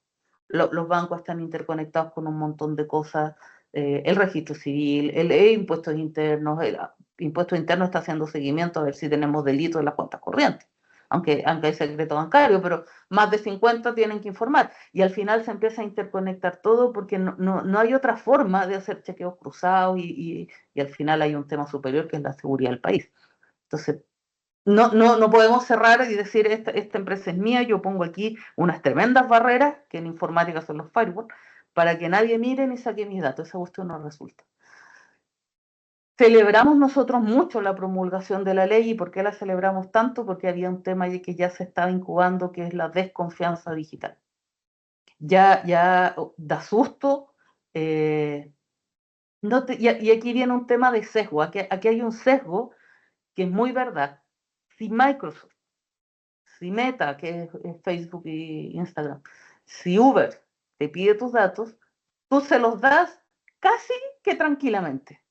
Los bancos están interconectados con un montón de cosas, el registro civil, el impuestos internos, el impuestos internos está haciendo seguimiento a ver si tenemos delitos en las cuentas corrientes, aunque hay secreto bancario, pero más de 50 tienen que informar, y al final se empieza a interconectar todo porque no hay otra forma de hacer chequeos cruzados y al final hay un tema superior que es la seguridad del país. Entonces, no podemos cerrar y decir esta empresa es mía, yo pongo aquí unas tremendas barreras, que en informática son los firewalls, para que nadie mire ni saque mis datos. Esa cuestión no resulta. Celebramos nosotros mucho la promulgación de la ley. ¿Y por qué la celebramos tanto? Porque había un tema que ya se estaba incubando, que es la desconfianza digital. Ya da susto. Y aquí viene un tema de sesgo. Aquí hay un sesgo que es muy verdad. Si Microsoft, si Meta, que es Facebook y Instagram, si Uber te pide tus datos, tú se los das casi que tranquilamente.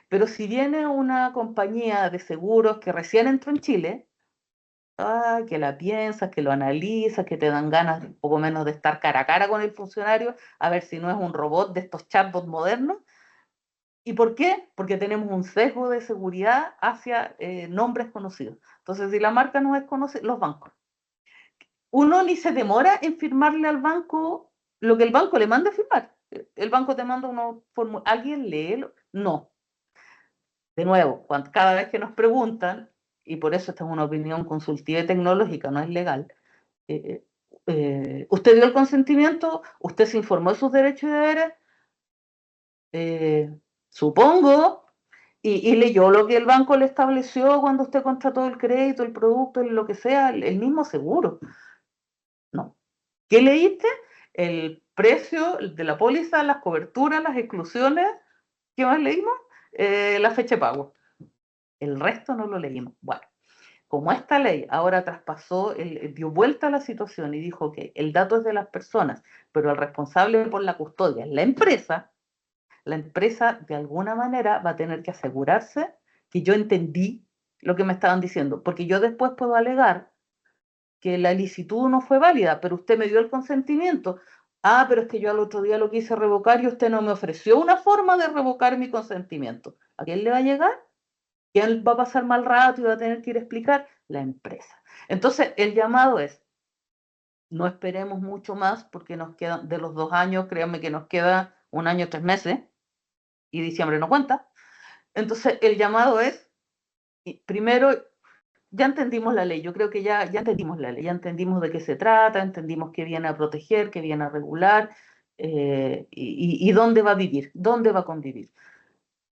Pero si viene una compañía de seguros que recién entró en Chile, que la piensas, que lo analizas, que te dan ganas un poco menos de estar cara a cara con el funcionario, a ver si no es un robot de estos chatbots modernos. ¿Y por qué? Porque tenemos un sesgo de seguridad hacia nombres conocidos. Entonces, si la marca no es conocida, los bancos. Uno ni se demora en firmarle al banco lo que el banco le manda a firmar. El banco te manda unos formularios. ¿Alguien lee? No. De nuevo, cada vez que nos preguntan, y por eso esta es una opinión consultiva y tecnológica, no es legal, ¿usted dio el consentimiento? ¿Usted se informó de sus derechos y deberes? Supongo, y leyó lo que el banco le estableció cuando usted contrató el crédito, el producto, lo que sea, el mismo seguro. No. ¿Qué leíste? El precio de la póliza, las coberturas, las exclusiones. ¿Qué más leímos? La fecha de pago. El resto no lo leímos. Bueno, como esta ley ahora traspasó, dio vuelta a la situación y dijo que el dato es de las personas, pero el responsable por la custodia es la empresa de alguna manera va a tener que asegurarse que yo entendí lo que me estaban diciendo, porque yo después puedo alegar que la licitud no fue válida, pero usted me dio el consentimiento. Pero es que yo al otro día lo quise revocar y usted no me ofreció una forma de revocar mi consentimiento. ¿A quién le va a llegar? ¿Quién va a pasar mal rato y va a tener que ir a explicar? La empresa. Entonces, el llamado es, no esperemos mucho más porque nos quedan, de los 2 años, créanme que nos queda 1 año, 3 meses, y diciembre no cuenta. Entonces, el llamado es, primero, ya entendimos la ley, yo creo que ya entendimos la ley, ya entendimos de qué se trata, entendimos qué viene a proteger, qué viene a regular, y dónde va a vivir, dónde va a convivir.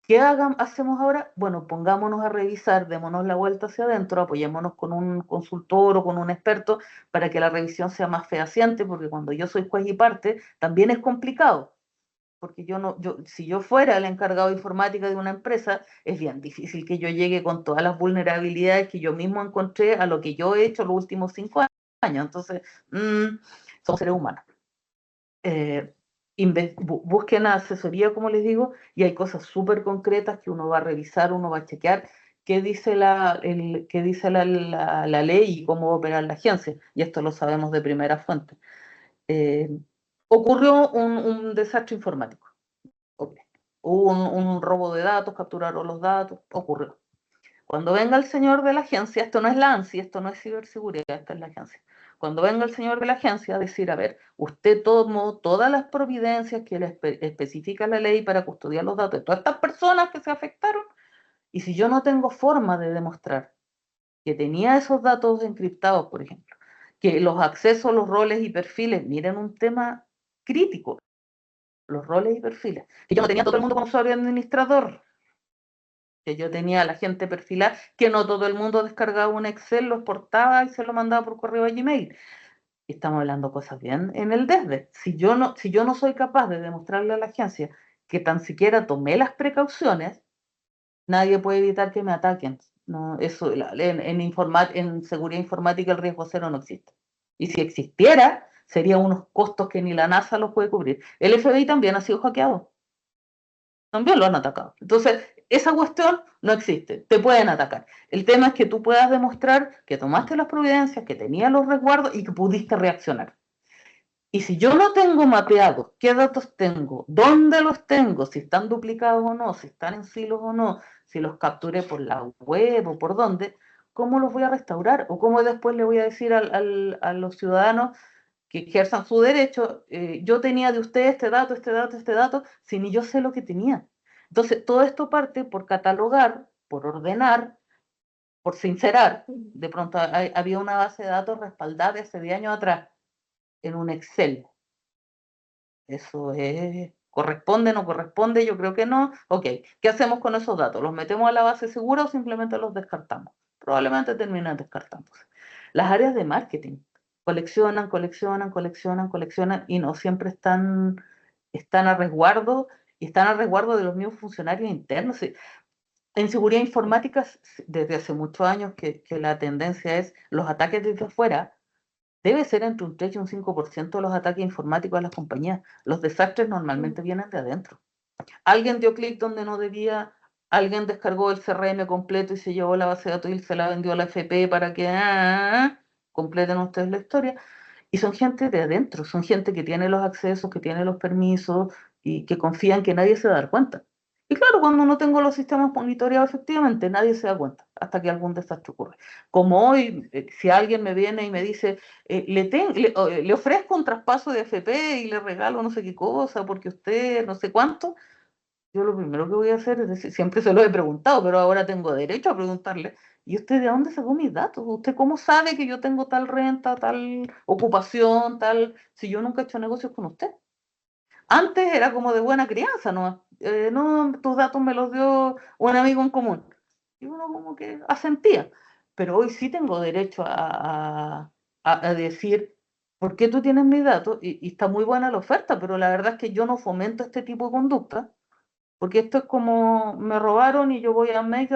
¿Qué hacemos ahora? Bueno, pongámonos a revisar, démonos la vuelta hacia adentro, apoyémonos con un consultor o con un experto para que la revisión sea más fehaciente, porque cuando yo soy juez y parte, también es complicado. Porque si yo fuera el encargado de informática de una empresa, es bien difícil que yo llegue con todas las vulnerabilidades que yo mismo encontré a lo que yo he hecho los últimos 5 años. Entonces, somos seres humanos. Busquen asesoría, como les digo, y hay cosas súper concretas que uno va a revisar, uno va a chequear qué dice la ley y cómo va a operar la agencia, y esto lo sabemos de primera fuente. Ocurrió un desastre informático, okay. Hubo un robo de datos, capturaron los datos, ocurrió. Cuando venga el señor de la agencia, esto no es la ANSI, esto no es ciberseguridad, esta es la agencia. Cuando venga el señor de la agencia a decir, a ver, usted tomó todas las providencias que le especifica la ley para custodiar los datos de todas estas personas que se afectaron, y si yo no tengo forma de demostrar que tenía esos datos encriptados, por ejemplo, que los accesos, los roles y perfiles, miren un tema crítico, los roles y perfiles, que yo no tenía todo el mundo como usuario administrador, que yo tenía a la gente perfilada, que no todo el mundo descargaba un Excel, lo exportaba y se lo mandaba por correo a Gmail. Y estamos hablando cosas bien en el desde. Si yo no soy capaz de demostrarle a la agencia que tan siquiera tomé las precauciones, nadie puede evitar que me ataquen. No, eso, en seguridad informática el riesgo cero no existe. Y si existiera, serían unos costos que ni la NASA los puede cubrir. El FBI también ha sido hackeado. También lo han atacado. Entonces, esa cuestión no existe. Te pueden atacar. El tema es que tú puedas demostrar que tomaste las providencias, que tenías los resguardos y que pudiste reaccionar. Y si yo no tengo mapeado qué datos tengo, dónde los tengo, si están duplicados o no, si están en silos o no, si los capturé por la web o por dónde, ¿cómo los voy a restaurar? ¿O cómo después le voy a decir a los ciudadanos que ejerzan su derecho, yo tenía de usted este dato, si ni yo sé lo que tenía? Entonces, todo esto parte por catalogar, por ordenar, por sincerar. De pronto había una base de datos respaldada hace 10 años atrás en un Excel. Eso es, ¿corresponde, no corresponde? Yo creo que no. Ok, ¿qué hacemos con esos datos? ¿Los metemos a la base segura o simplemente los descartamos? Probablemente terminan descartándose. Las áreas de marketing coleccionan y no siempre están a resguardo, y están a resguardo de los mismos funcionarios internos. En seguridad informática, desde hace muchos años que la tendencia es los ataques desde afuera. Debe ser entre un 3 y un 5% de los ataques informáticos a las compañías. Los desastres normalmente vienen de adentro. Alguien dio clic donde no debía, alguien descargó el CRM completo y se llevó la base de datos y se la vendió a la FP para que completen ustedes la historia. Y son gente de adentro, son gente que tiene los accesos, que tiene los permisos y que confían que nadie se va a dar cuenta. Y claro, cuando no tengo los sistemas monitoreados, efectivamente, nadie se da cuenta hasta que algún desastre ocurre. Como hoy, si alguien me viene y me dice, le ofrezco un traspaso de FP y le regalo no sé qué cosa porque usted no sé cuánto, yo lo primero que voy a hacer es decir, siempre se lo he preguntado, pero ahora tengo derecho a preguntarle, ¿y usted de dónde sacó mis datos? ¿Usted cómo sabe que yo tengo tal renta, tal ocupación, si yo nunca he hecho negocios con usted? Antes era como de buena crianza, ¿no? No, tus datos me los dio un amigo en común. Y uno como que asentía. Pero hoy sí tengo derecho a decir, ¿por qué tú tienes mis datos? Y está muy buena la oferta, pero la verdad es que yo no fomento este tipo de conducta, porque esto es como, me robaron y yo voy a Make,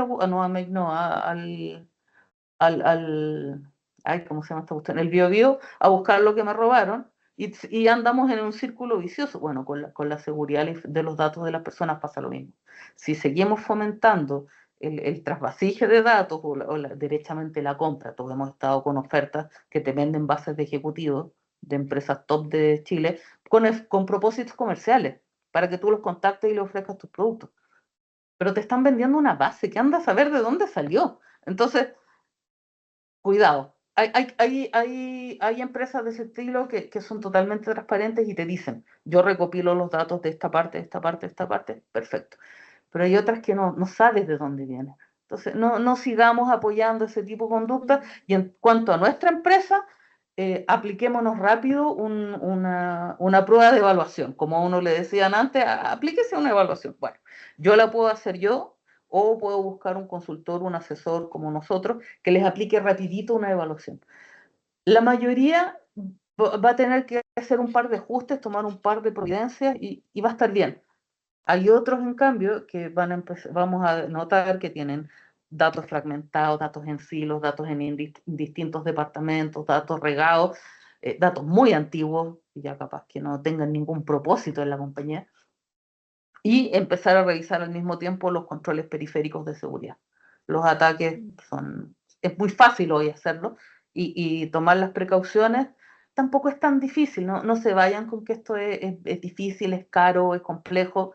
ay, ¿cómo se llama esta cuestión? El Biobío, a buscar lo que me robaron, y andamos en un círculo vicioso. Bueno, con la seguridad de los datos de las personas pasa lo mismo. Si seguimos fomentando el trasvasije de datos o derechamente la compra, todos hemos estado con ofertas que te venden bases de ejecutivos de empresas top de Chile con propósitos comerciales, para que tú los contactes y le ofrezcas tus productos. Pero te están vendiendo una base que anda a saber de dónde salió. Entonces, cuidado. Hay empresas de ese estilo que son totalmente transparentes y te dicen, yo recopilo los datos de esta parte, perfecto. Pero hay otras que no sabes de dónde vienen. Entonces, no sigamos apoyando ese tipo de conducta. Y en cuanto a nuestra empresa, apliquémonos rápido una prueba de evaluación. Como a uno le decían antes, aplíquese una evaluación. Bueno, yo la puedo hacer yo, o puedo buscar un consultor, un asesor como nosotros, que les aplique rapidito una evaluación. La mayoría va a tener que hacer un par de ajustes, tomar un par de providencias y va a estar bien. Hay otros, en cambio, que vamos a notar que tienen datos fragmentados, datos en silos, datos en distintos departamentos, datos regados, datos muy antiguos, ya capaz que no tengan ningún propósito en la compañía, y empezar a revisar al mismo tiempo los controles periféricos de seguridad. Los ataques es muy fácil hoy hacerlo, y tomar las precauciones tampoco es tan difícil. No se vayan con que esto es difícil, es caro, es complejo.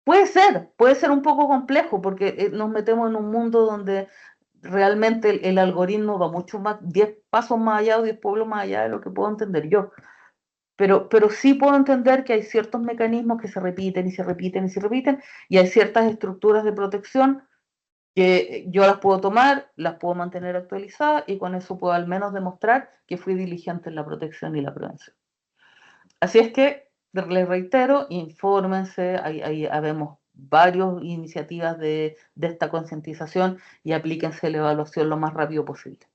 Puede ser un poco complejo, porque nos metemos en un mundo donde realmente el algoritmo va mucho más, 10 pasos más allá o 10 pueblos más allá de lo que puedo entender yo. Pero sí puedo entender que hay ciertos mecanismos que se repiten y se repiten y se repiten, y hay ciertas estructuras de protección que yo las puedo tomar, las puedo mantener actualizadas, y con eso puedo al menos demostrar que fui diligente en la protección y la prevención. Así es que les reitero, infórmense, habemos varias iniciativas de esta concientización, y aplíquense la evaluación lo más rápido posible.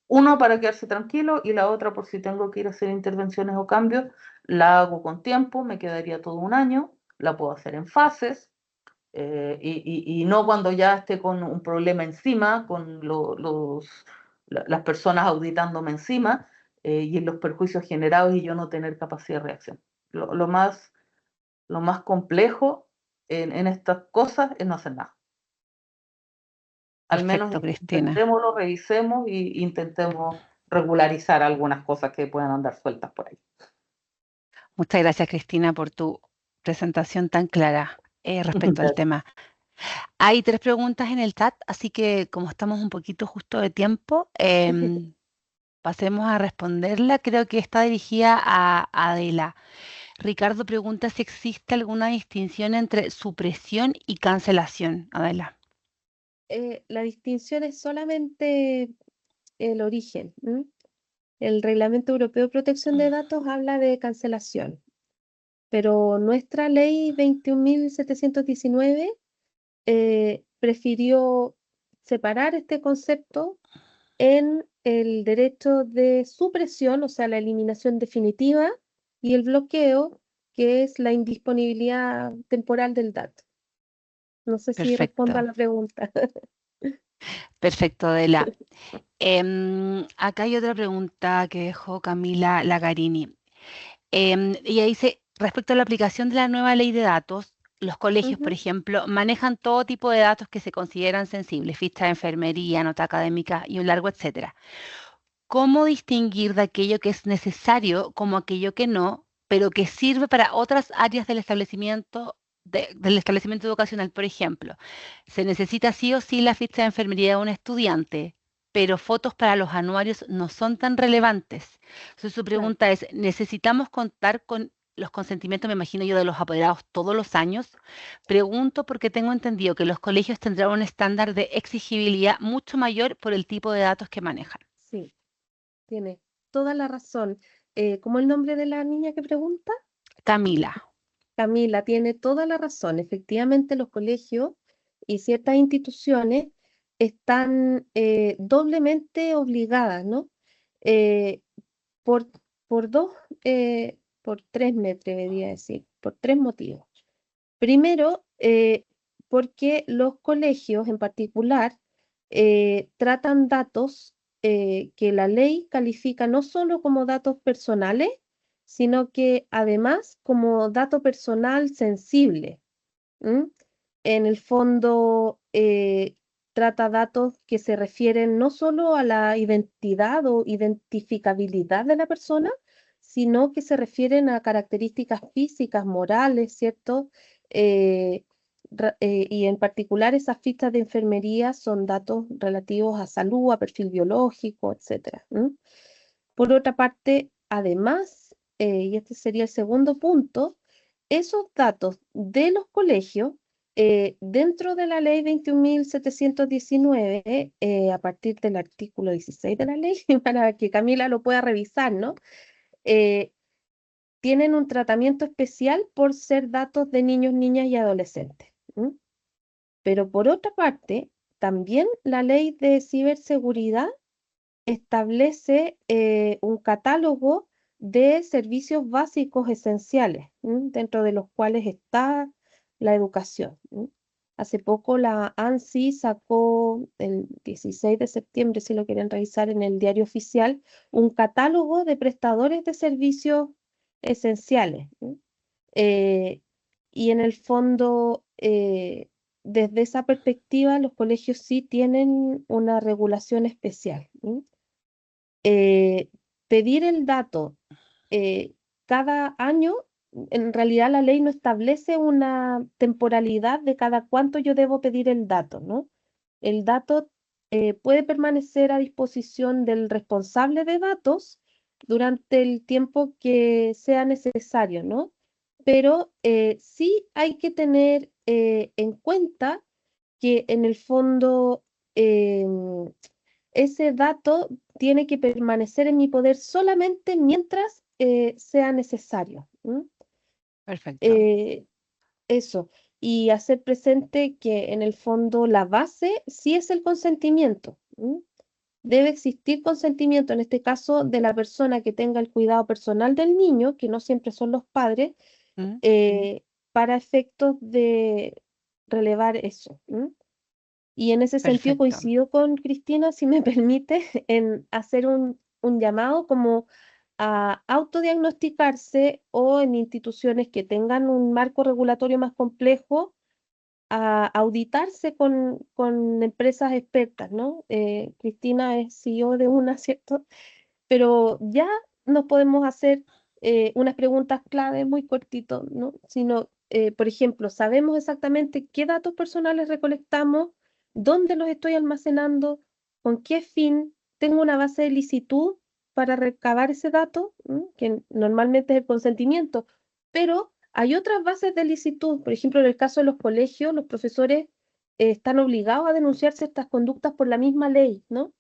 Uno, para quedarse tranquilo, y la otra, por si tengo que ir a hacer intervenciones o cambios, la hago con tiempo, me quedaría todo un año, la puedo hacer en fases, y no cuando ya esté con un problema encima, con las personas auditándome encima, y en los perjuicios generados y yo no tener capacidad de reacción. Lo más complejo en estas cosas es no hacer nada. Al menos Perfecto, Cristina. intentémoslo, revisemos e intentemos regularizar algunas cosas que puedan andar sueltas por ahí. Muchas gracias, Cristina, por tu presentación tan clara respecto al tema. Hay 3 preguntas en el chat, así que como estamos un poquito justo de tiempo, pasemos a responderla. Creo que está dirigida a Adela. Ricardo pregunta si existe alguna distinción entre supresión y cancelación. Adela. La distinción es solamente el origen. El Reglamento Europeo de Protección de Datos habla de cancelación, pero nuestra ley 21.719 prefirió separar este concepto en el derecho de supresión, o sea, la eliminación definitiva, y el bloqueo, que es la indisponibilidad temporal del dato. No sé si respondo a la pregunta. Perfecto, Adela. Acá hay otra pregunta que dejó Camila Lagarini. Ella dice, respecto a la aplicación de la nueva ley de datos, los colegios, por ejemplo, manejan todo tipo de datos que se consideran sensibles, ficha de enfermería, nota académica y un largo etcétera. ¿Cómo distinguir de aquello que es necesario como aquello que no, pero que sirve para otras áreas del establecimiento educacional? Por ejemplo, se necesita sí o sí la ficha de enfermería de un estudiante, pero fotos para los anuarios no son tan relevantes. Entonces su pregunta es, ¿necesitamos contar con los consentimientos, me imagino yo, de los apoderados todos los años? Pregunto porque tengo entendido que los colegios tendrán un estándar de exigibilidad mucho mayor por el tipo de datos que manejan. Sí, tiene toda la razón. ¿Cómo es el nombre de la niña que pregunta? Camila. Camila tiene toda la razón. Efectivamente, los colegios y ciertas instituciones están doblemente obligadas, ¿no? Por tres, me atrevería a decir, por 3 motivos. Primero, porque los colegios en particular tratan datos que la ley califica no solo como datos personales, sino que además como dato personal sensible. En el fondo, trata datos que se refieren no solo a la identidad o identificabilidad de la persona, sino que se refieren a características físicas, morales, ¿cierto? Y en particular esas fichas de enfermería son datos relativos a salud, a perfil biológico, etc. Por otra parte, además, y este sería el segundo punto, esos datos de los colegios Dentro de la ley 21.719, a partir del artículo 16 de la ley, para que Camila lo pueda revisar, ¿no? Tienen un tratamiento especial por ser datos de niños, niñas y adolescentes. ¿M? Pero por otra parte, también la ley de ciberseguridad establece un catálogo de servicios básicos esenciales, dentro de los cuales está la educación. Hace poco la ANSI sacó, el 16 de septiembre, si lo quieren revisar en el diario oficial, un catálogo de prestadores de servicios esenciales. Eh, y en el fondo, desde esa perspectiva, los colegios sí tienen una regulación especial. Pedir el dato cada año, en realidad la ley no establece una temporalidad de cada cuánto yo debo pedir el dato, ¿no? El dato puede permanecer a disposición del responsable de datos durante el tiempo que sea necesario, ¿no? Pero sí hay que tener en cuenta que en el fondo ese dato tiene que permanecer en mi poder solamente mientras sea necesario. Perfecto. Eso. Y hacer presente que en el fondo la base sí es el consentimiento. Debe existir consentimiento, en este caso, de la persona que tenga el cuidado personal del niño, que no siempre son los padres, ¿Mm? para efectos de relevar eso. Y en ese sentido Perfecto. coincido con Cristina, si me permite, en hacer un llamado como a autodiagnosticarse o en instituciones que tengan un marco regulatorio más complejo, a auditarse con empresas expertas, ¿no? Cristina es CEO de una, ¿cierto? Pero ya nos podemos hacer unas preguntas clave muy cortito, ¿no? Sino, por ejemplo, sabemos exactamente qué datos personales recolectamos, dónde los estoy almacenando, con qué fin, tengo una base de licitud para recabar ese dato, que normalmente es el consentimiento, pero hay otras bases de licitud, por ejemplo, en el caso de los colegios, los profesores están obligados a denunciar ciertas conductas por la misma ley, ¿no?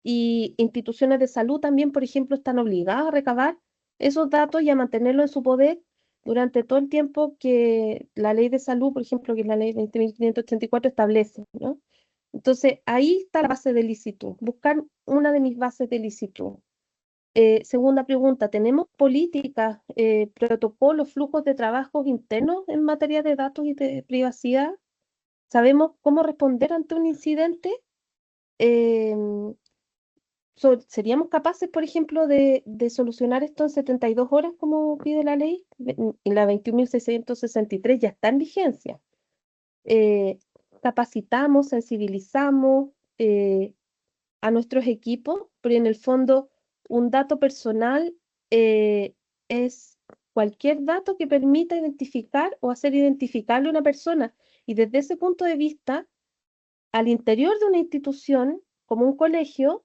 Y instituciones de salud también, por ejemplo, están obligadas a recabar esos datos y a mantenerlos en su poder durante todo el tiempo que la ley de salud, por ejemplo, que es la ley 20.584 establece, ¿no? Entonces, ahí está la base de licitud, buscar una de mis bases de licitud. Segunda pregunta, ¿tenemos políticas, protocolos, flujos de trabajos internos en materia de datos y de privacidad? ¿Sabemos cómo responder ante un incidente? Em, ¿Seríamos capaces, por ejemplo, de solucionar esto en 72 horas como pide la ley? Y la 21.663 ya está en vigencia. Eh, Capacitamos, sensibilizamos a nuestros equipos, pero en el fondo un dato personal es cualquier dato que permita identificar o hacer identificable a una persona. Y desde ese punto de vista, al interior de una institución, como un colegio,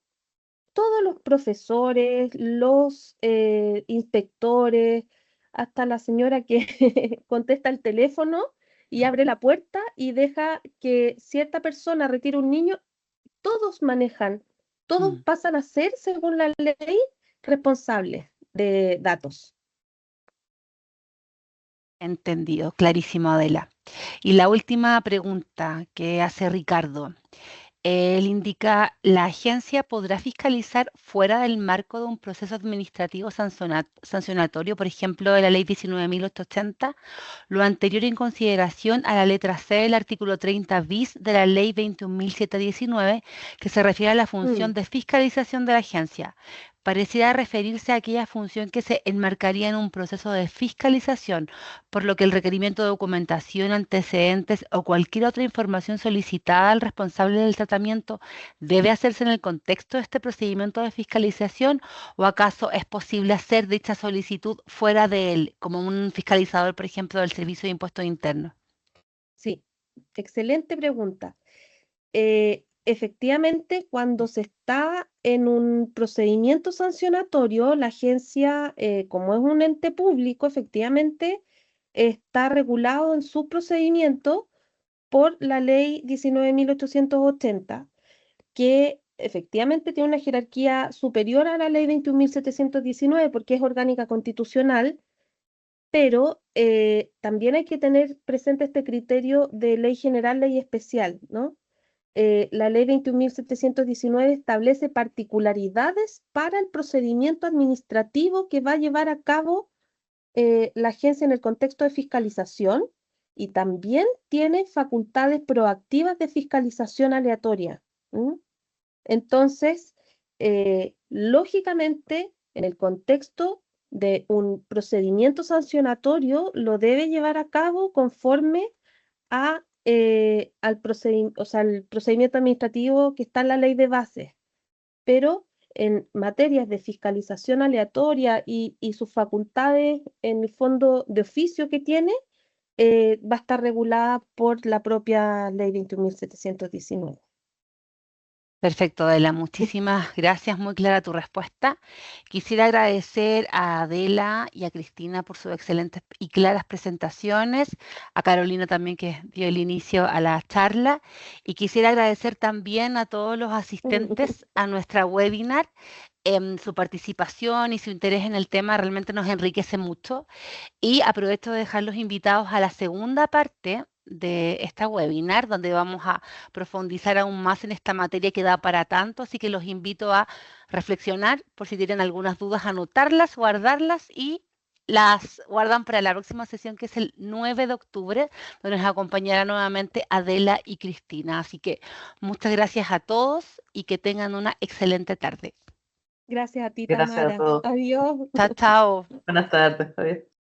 todos los profesores, los inspectores, hasta la señora que contesta el teléfono y abre la puerta y deja que cierta persona retire un niño, todos manejan, todos pasan a ser, según la ley, responsables de datos. Entendido, clarísimo, Adela. Y la última pregunta que hace Ricardo. Él indica, ¿la agencia podrá fiscalizar fuera del marco de un proceso administrativo sancionatorio, por ejemplo, de la ley 19.880? Lo anterior en consideración a la letra C del artículo 30 bis de la ley 21.719, que se refiere a la función de fiscalización de la agencia. Pareciera referirse a aquella función que se enmarcaría en un proceso de fiscalización, por lo que el requerimiento de documentación, antecedentes o cualquier otra información solicitada al responsable del tratamiento debe hacerse en el contexto de este procedimiento de fiscalización, o acaso es posible hacer dicha solicitud fuera de él, como un fiscalizador, por ejemplo, del Servicio de Impuestos Internos. Sí, excelente pregunta. Efectivamente, cuando se está en un procedimiento sancionatorio, la agencia, como es un ente público, efectivamente está regulado en su procedimiento por la ley 19.880, que efectivamente tiene una jerarquía superior a la ley 21.719 porque es orgánica constitucional, pero también hay que tener presente este criterio de ley general, ley especial, ¿no? La ley 21.719 establece particularidades para el procedimiento administrativo que va a llevar a cabo la agencia en el contexto de fiscalización, y también tiene facultades proactivas de fiscalización aleatoria. Entonces, lógicamente, en el contexto de un procedimiento sancionatorio, lo debe llevar a cabo conforme al el procedimiento administrativo que está en la ley de bases. Pero en materias de fiscalización aleatoria y sus facultades, en el fondo de oficio que tiene, va a estar regulada por la propia ley 21.719. Perfecto, Adela, muchísimas gracias, muy clara tu respuesta. Quisiera agradecer a Adela y a Cristina por sus excelentes y claras presentaciones, a Carolina también que dio el inicio a la charla, y quisiera agradecer también a todos los asistentes a nuestra webinar. Su participación y su interés en el tema realmente nos enriquece mucho, y aprovecho de dejar los invitados a la segunda parte de esta webinar, donde vamos a profundizar aún más en esta materia que da para tanto, así que los invito a reflexionar, por si tienen algunas dudas, anotarlas, guardarlas, y las guardan para la próxima sesión, que es el 9 de octubre, donde nos acompañará nuevamente Adela y Cristina. Así que muchas gracias a todos y que tengan una excelente tarde. Gracias a ti, Gracias Tamara. a todos. Adiós. Chao, chao. Buenas tardes. Adiós.